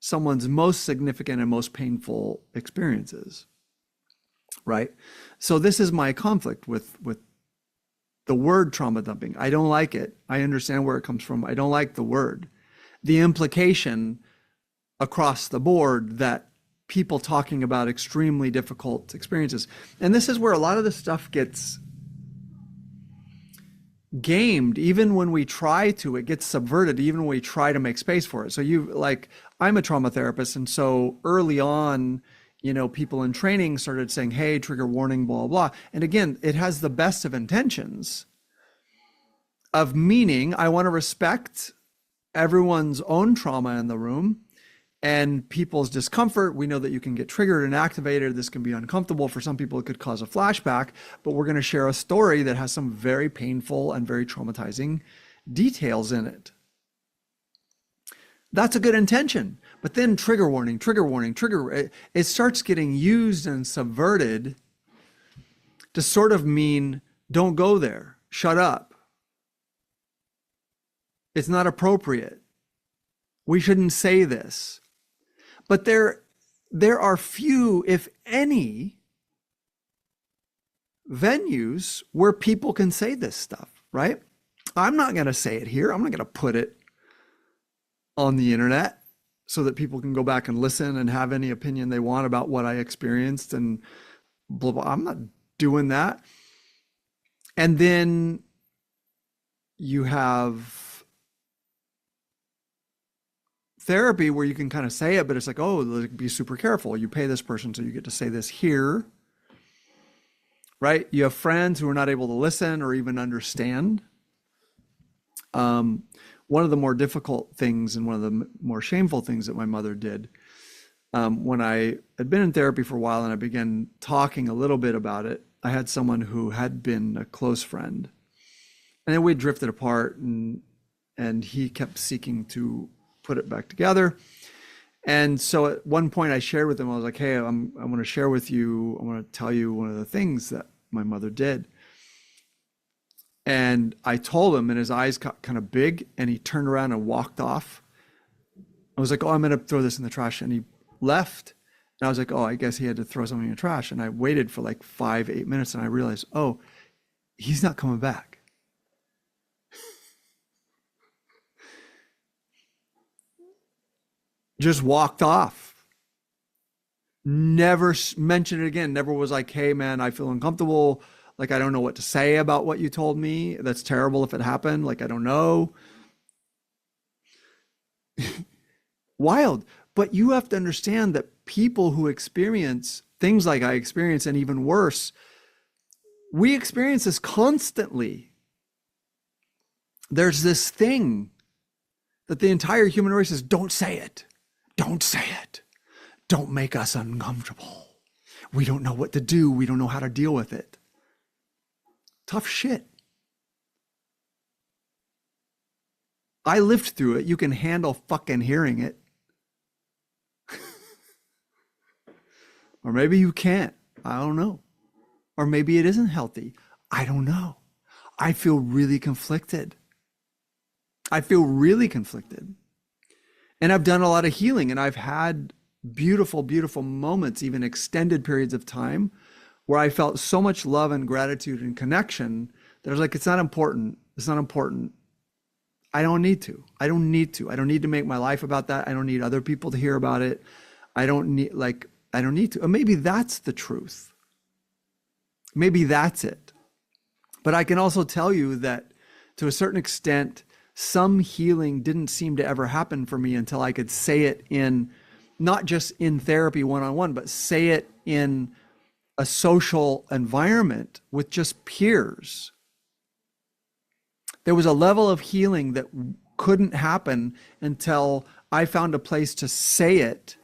someone's most significant and most painful experiences, right? So this is my conflict with the word trauma dumping. I don't like it. I understand where it comes from. I don't like the word. The implication across the board that people talking about extremely difficult experiences. And this is where a lot of the stuff gets gamed. Even when we try to, it gets subverted, even when we try to make space for it. So I'm a trauma therapist. And so early on, people in training started saying, hey, trigger warning, blah, blah. And again, it has the best of intentions of meaning. I want to respect everyone's own trauma in the room and people's discomfort. We know that you can get triggered and activated. This can be uncomfortable. For some people, it could cause a flashback, but we're going to share a story that has some very painful and very traumatizing details in it. That's a good intention. But then trigger warning, it starts getting used and subverted to sort of mean, don't go there, shut up. It's not appropriate. We shouldn't say this. But there are few, if any, venues where people can say this stuff, right? I'm not going to say it here. I'm not going to put it on the internet so that people can go back and listen and have any opinion they want about what I experienced and blah, blah. I'm not doing that. And then you have therapy where you can kind of say it, but it's like, oh, like, be super careful. You pay this person, so you get to say this here, right? You have friends who are not able to listen or even understand. One of the more difficult things and one of the more shameful things that my mother did, when I had been in therapy for a while and I began talking a little bit about it, I had someone who had been a close friend, and then we drifted apart, and he kept seeking to put it back together. And so at one point I shared with him, I was like, hey, I want to share with you, I want to tell you one of the things that my mother did. And I told him, and his eyes got kind of big, and he turned around and walked off. I was like, oh, I'm going to throw this in the trash. And he left. And I was like, oh, I guess he had to throw something in the trash. And I waited for like 5-8 minutes, and I realized, oh, he's not coming back. Just walked off. Never mentioned it again. Never was like, hey, man, I feel uncomfortable. Like, I don't know what to say about what you told me. That's terrible if it happened. Like, I don't know. Wild. But you have to understand that people who experience things like I experience, and even worse, we experience this constantly. There's this thing that the entire human race is, don't say it. Don't say it. Don't make us uncomfortable. We don't know what to do. We don't know how to deal with it. Tough shit. I lived through it. You can handle fucking hearing it. Or maybe you can't. I don't know. Or maybe it isn't healthy. I don't know. I feel really conflicted. I feel really conflicted. And I've done a lot of healing, and I've had beautiful, beautiful moments, even extended periods of time, where I felt so much love and gratitude and connection that I was like, it's not important. It's not important. I don't need to. I don't need to. I don't need to make my life about that. I don't need other people to hear about it. I don't need to. Or maybe that's the truth. Maybe that's it. But I can also tell you that to a certain extent, some healing didn't seem to ever happen for me until I could say it in, not just in therapy one-on-one, but say it in a social environment with just peers. There was a level of healing that couldn't happen until I found a place to say it.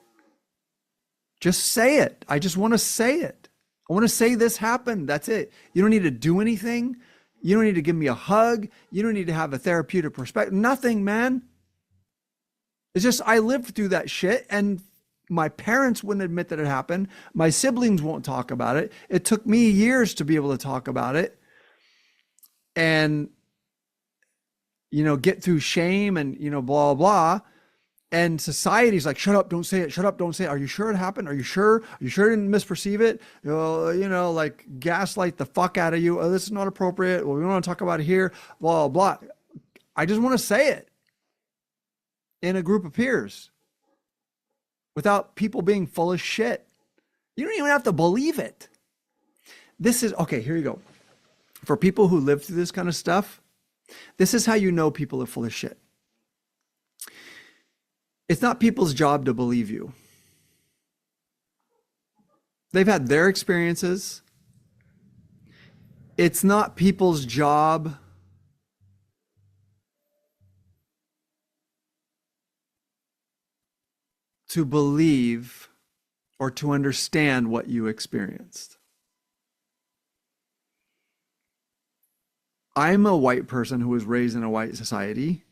Just say it. I just want to say it. I want to say this happened. That's it. You don't need to do anything. You don't need to give me a hug. You don't need to have a therapeutic perspective. Nothing, man. It's just, I lived through that shit, and my parents wouldn't admit that it happened. My siblings won't talk about it. It took me years to be able to talk about it and, get through shame and, blah, blah. And society's like, shut up, don't say it. Shut up, don't say it. Are you sure it happened? Are you sure? Are you sure you didn't misperceive it? Like gaslight the fuck out of you. Oh, this is not appropriate. Well, we don't want to talk about it here. Blah, blah. I just want to say it in a group of peers without people being full of shit. You don't even have to believe it. Okay, here you go. For people who live through this kind of stuff, this is how you know people are full of shit. It's not people's job to believe you. They've had their experiences. It's not people's job to believe or to understand what you experienced. I'm a white person who was raised in a white society.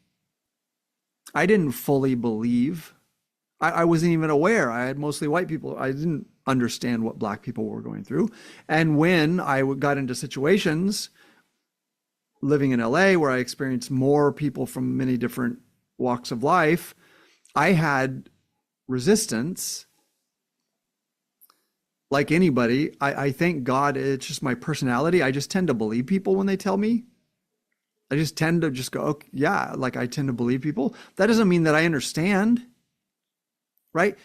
I didn't fully believe. I wasn't even aware. I had mostly white people. I didn't understand what black people were going through. And when I got into situations living in LA where I experienced more people from many different walks of life, I had resistance. Like anybody, I thank God it's just my personality. I just tend to believe people when they tell me. I just tend to just go, okay, yeah, like I tend to believe people. That doesn't mean that I understand, right?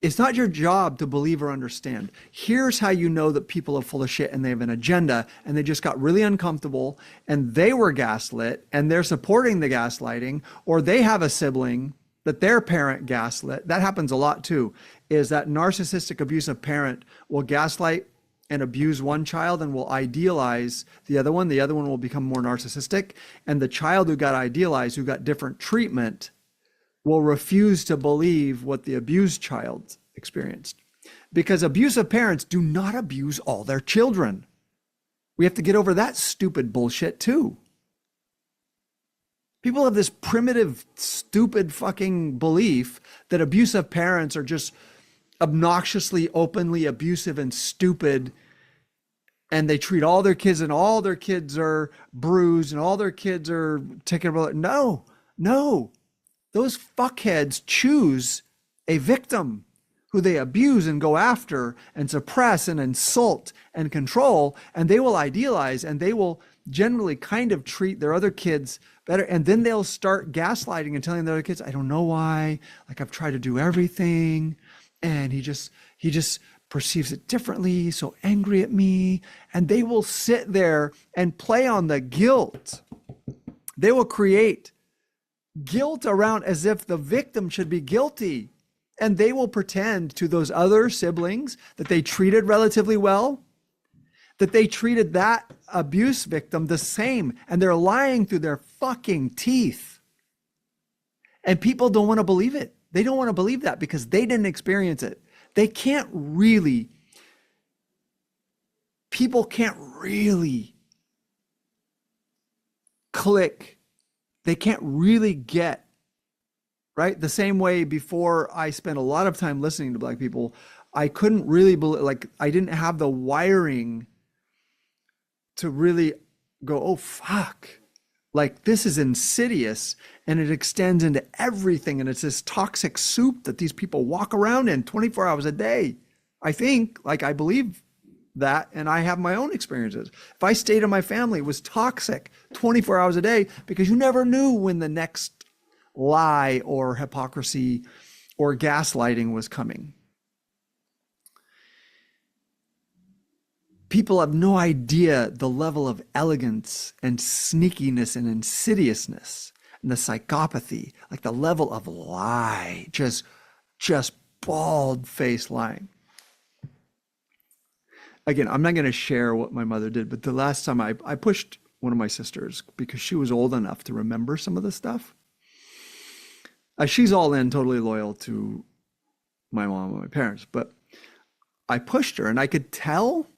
It's not your job to believe or understand. Here's how you know that people are full of shit and they have an agenda and they just got really uncomfortable and they were gaslit and they're supporting the gaslighting, or they have a sibling that their parent gaslit. That happens a lot too, is that narcissistic abusive parent will gaslight and abuse one child and will idealize the other one. The other one will become more narcissistic. And the child who got idealized, who got different treatment, will refuse to believe what the abused child experienced. Because abusive parents do not abuse all their children. We have to get over that stupid bullshit too. People have this primitive, stupid fucking belief that abusive parents are just obnoxiously, openly abusive and stupid, and they treat all their kids and all their kids are bruised and all their kids are taken about. No. Those fuckheads choose a victim who they abuse and go after and suppress and insult and control, and they will idealize and they will generally kind of treat their other kids better. And then they'll start gaslighting and telling their other kids, I don't know why, like I've tried to do everything and he just perceives it differently, so angry at me. And they will sit there and play on the guilt. They will create guilt around as if the victim should be guilty. And they will pretend to those other siblings that they treated relatively well, that they treated that abuse victim the same, and they're lying through their fucking teeth. And people don't want to believe it. They don't want to believe that because they didn't experience it. They can't really, people can't really click. They can't really get, right? The same way before I spent a lot of time listening to Black people, I couldn't really believe, like I didn't have the wiring to really go, oh, fuck. Like this is insidious and it extends into everything. And it's this toxic soup that these people walk around in 24 hours a day. I think, like I believe that, and I have my own experiences. If I stayed in my family, it was toxic 24 hours a day because you never knew when the next lie or hypocrisy or gaslighting was coming. People have no idea the level of elegance and sneakiness and insidiousness and the psychopathy, like the level of lie, just bald-faced lying. Again, I'm not going to share what my mother did, but the last time I pushed one of my sisters because she was old enough to remember some of the stuff. She's all in, totally loyal to my mom and my parents, but I pushed her and I could tell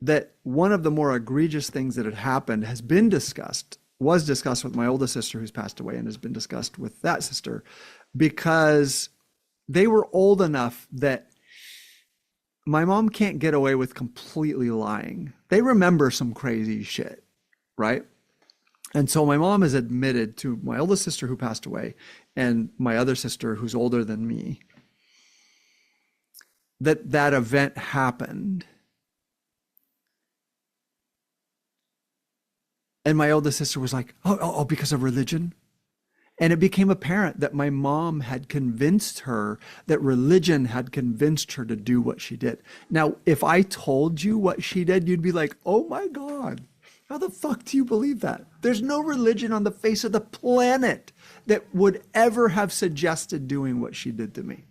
that one of the more egregious things that had happened was discussed with my oldest sister who's passed away and has been discussed with that sister because they were old enough that my mom can't get away with completely lying. They remember some crazy shit, right? And so my mom has admitted to my oldest sister who passed away and my other sister who's older than me that that event happened. And my oldest sister was like, oh, because of religion? And it became apparent that my mom had convinced her that religion had convinced her to do what she did. Now, if I told you what she did, you'd be like, oh my God, how the fuck do you believe that? There's no religion on the face of the planet that would ever have suggested doing what she did to me.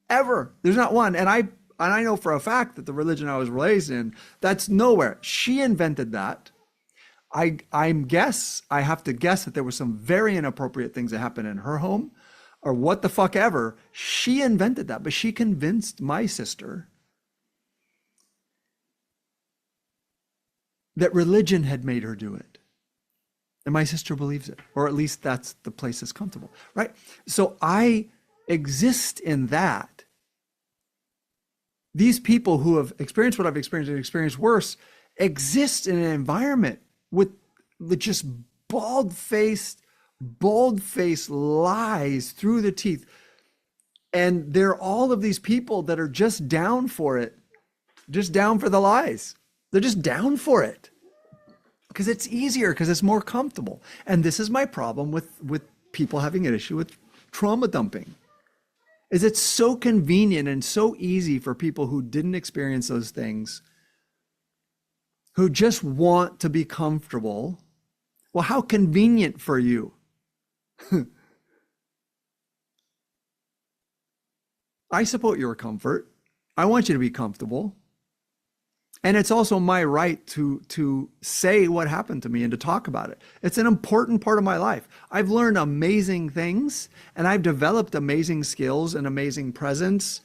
Ever. There's not one. And I know for a fact that the religion I was raised in, that's nowhere. She invented that. I have to guess that there were some very inappropriate things that happened in her home or what the fuck ever. She invented that, but she convinced my sister that religion had made her do it. And my sister believes it, or at least that's the place that's comfortable, right? So I exist in that. These people who have experienced what I've experienced and experienced worse exist in an environment with just bald-faced lies through the teeth. And there are all of these people that are just down for it, just down for the lies. They're just down for it because it's easier, because it's more comfortable. And this is my problem with people having an issue with trauma dumping. Is it's so convenient and so easy for people who didn't experience those things, who just want to be comfortable. Well, how convenient for you. I support your comfort. I want you to be comfortable. And it's also my right to say what happened to me and to talk about it. It's an important part of my life. I've learned amazing things and I've developed amazing skills and amazing presence.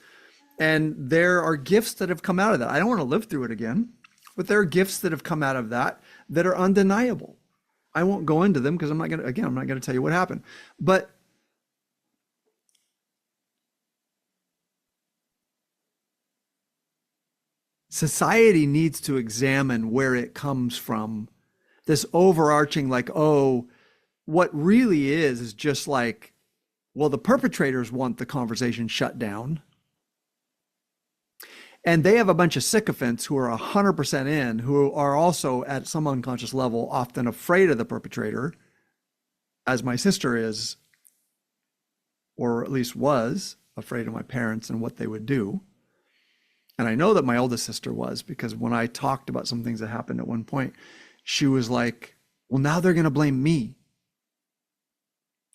And there are gifts that have come out of that. I don't want to live through it again, but there are gifts that have come out of that that are undeniable. I won't go into them because I'm not going to tell you what happened. But society needs to examine where it comes from. This overarching, like, oh, what really is just like, well, the perpetrators want the conversation shut down. And they have a bunch of sycophants who are 100% in, who are also at some unconscious level often afraid of the perpetrator, as my sister is, or at least was afraid of my parents and what they would do. And I know that my oldest sister was, because when I talked about some things that happened at one point, she was like, well, now they're going to blame me.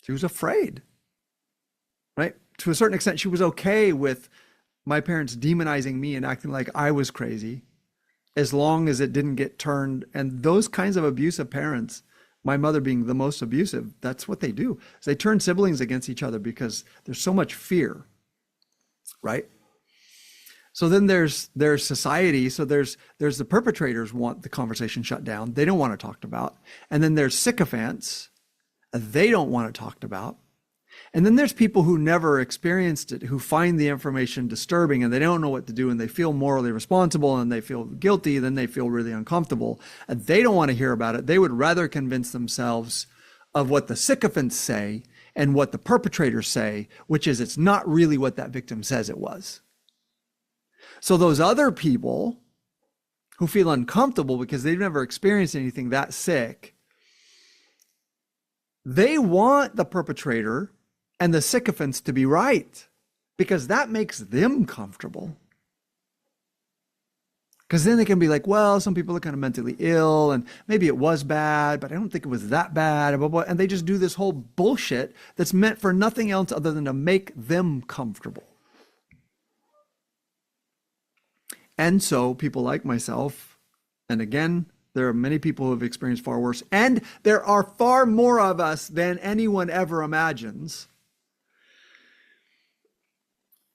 She was afraid, right? To a certain extent, she was okay with my parents demonizing me and acting like I was crazy, as long as it didn't get turned. And those kinds of abusive parents, my mother being the most abusive, that's what they do. Is they turn siblings against each other because there's so much fear, right? So then there's society. So there's the perpetrators want the conversation shut down. They don't want it talked about. And then there's sycophants. They don't want it talked about. And then there's people who never experienced it, who find the information disturbing and they don't know what to do and they feel morally responsible and they feel guilty, then they feel really uncomfortable. And they don't want to hear about it. They would rather convince themselves of what the sycophants say and what the perpetrators say, which is it's not really what that victim says it was. So those other people who feel uncomfortable because they've never experienced anything that sick, they want the perpetrator and the sycophants to be right, because that makes them comfortable. Because then they can be like, well, some people are kind of mentally ill and maybe it was bad, but I don't think it was that bad. And they just do this whole bullshit that's meant for nothing else other than to make them comfortable. And so people like myself, and again, there are many people who have experienced far worse, and there are far more of us than anyone ever imagines.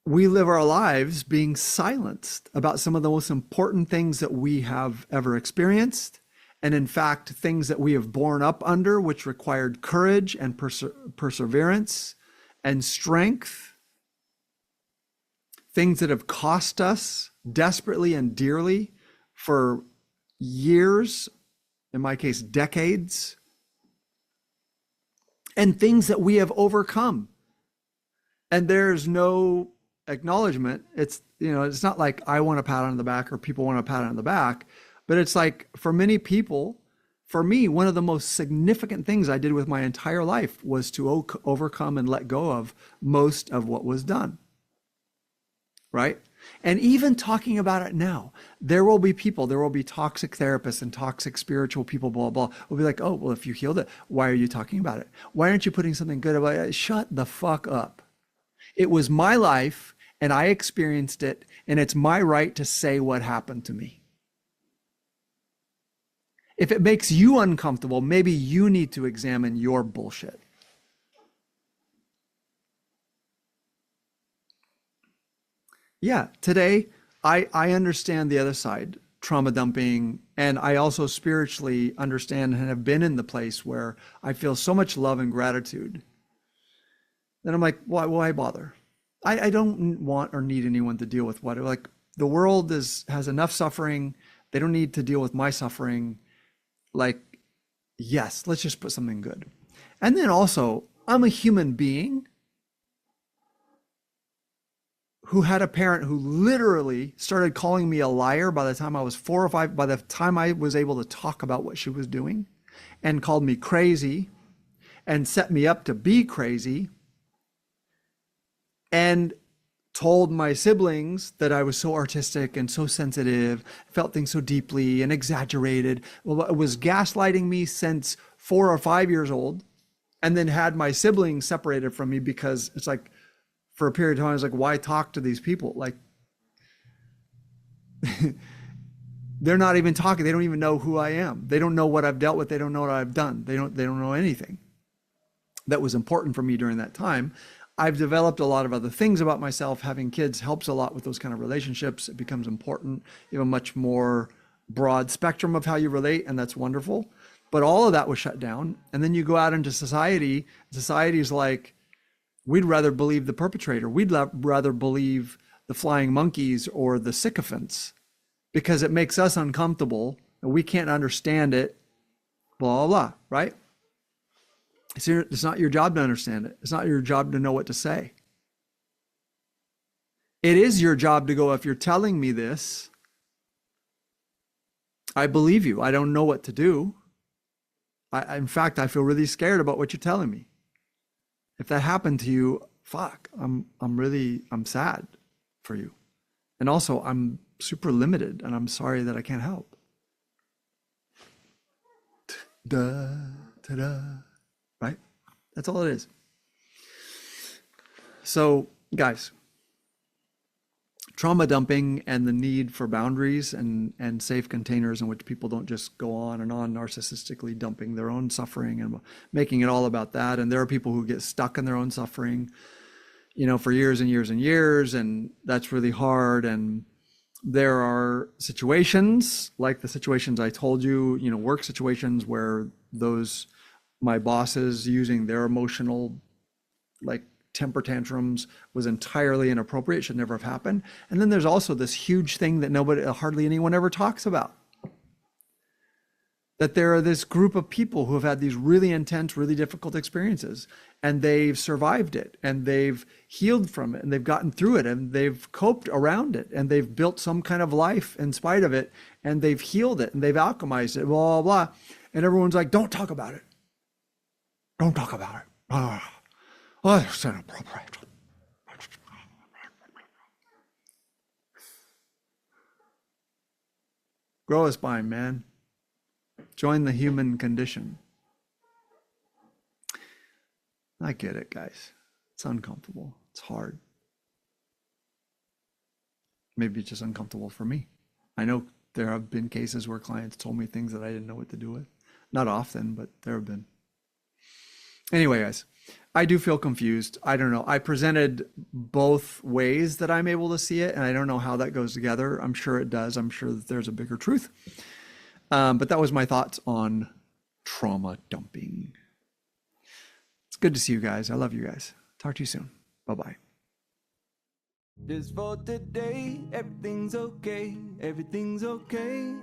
We live our lives being silenced about some of the most important things that we have ever experienced. And in fact, things that we have borne up under, which required courage and perseverance and strength. Things that have cost us desperately and dearly for years, in my case, decades. And things that we have overcome. And there's no acknowledgement. It's not like I want a pat on the back or people want a pat on the back, but it's like for many people, for me, one of the most significant things I did with my entire life was to overcome and let go of most of what was done. Right? And even talking about it now, there will be toxic therapists and toxic spiritual people, blah, blah, will be like, oh, well, if you healed it, why are you talking about it? Why aren't you putting something good about it? Shut the fuck up. It was my life and I experienced it, and it's my right to say what happened to me. If it makes you uncomfortable, maybe you need to examine your bullshit. Yeah, today I understand the other side, trauma dumping, and I also spiritually understand and have been in the place where I feel so much love and gratitude. Then I'm like, why bother? I don't want or need anyone to deal with what, like, the world has enough suffering. They don't need to deal with my suffering. Like, yes, let's just put something good. And then also, I'm a human being who had a parent who literally started calling me a liar by the time I was 4 or 5, by the time I was able to talk about what she was doing, and called me crazy and set me up to be crazy, and told my siblings that I was so artistic and so sensitive, felt things so deeply and exaggerated. Well, it was gaslighting me since 4 or 5 years old, and then had my siblings separated from me because it's like, for a period of time. I was like, why talk to these people? Like, they're not even talking. They don't even know who I am. They don't know what I've dealt with. They don't know what I've done. They don't know anything that was important for me during that time. I've developed a lot of other things about myself. Having kids helps a lot with those kind of relationships. It becomes important. You have a much more broad spectrum of how you relate, and that's wonderful. But all of that was shut down. And then you go out into society. Society is like, we'd rather believe the perpetrator. We'd rather believe the flying monkeys or the sycophants, because it makes us uncomfortable and we can't understand it, blah, blah, blah, right? It's not your job to understand it. It's not your job to know what to say. It is your job to go, if you're telling me this, I believe you. I don't know what to do. In fact, I feel really scared about what you're telling me. If that happened to you, fuck, I'm sad for you. And also, I'm super limited, and I'm sorry that I can't help. Duh, ta-da, right? That's all it is. So, guys, trauma dumping and the need for boundaries and safe containers in which people don't just go on and on narcissistically dumping their own suffering and making it all about that. And there are people who get stuck in their own suffering, for years and years and years, and that's really hard. And there are situations like the situations I told you, work situations where my bosses using their emotional, like, temper tantrums was entirely inappropriate, should never have happened. And then there's also this huge thing that hardly anyone ever talks about. That there are this group of people who have had these really intense, really difficult experiences, and they've survived it, and they've healed from it, and they've gotten through it, and they've coped around it, and they've built some kind of life in spite of it, and they've healed it, and they've alchemized it, blah, blah, blah. And everyone's like, don't talk about it. Don't talk about it. Oh, it's inappropriate. Grow a spine, man. Join the human condition. I get it, guys. It's uncomfortable. It's hard. Maybe it's just uncomfortable for me. I know there have been cases where clients told me things that I didn't know what to do with. Not often, but there have been. Anyway, guys, I do feel confused. I don't know. I presented both ways that I'm able to see it, and I don't know how that goes together. I'm sure it does. I'm sure that there's a bigger truth. But that was my thoughts on trauma dumping. It's good to see you guys. I love you guys. Talk to you soon. Bye-bye. Just for today, everything's okay. Everything's okay.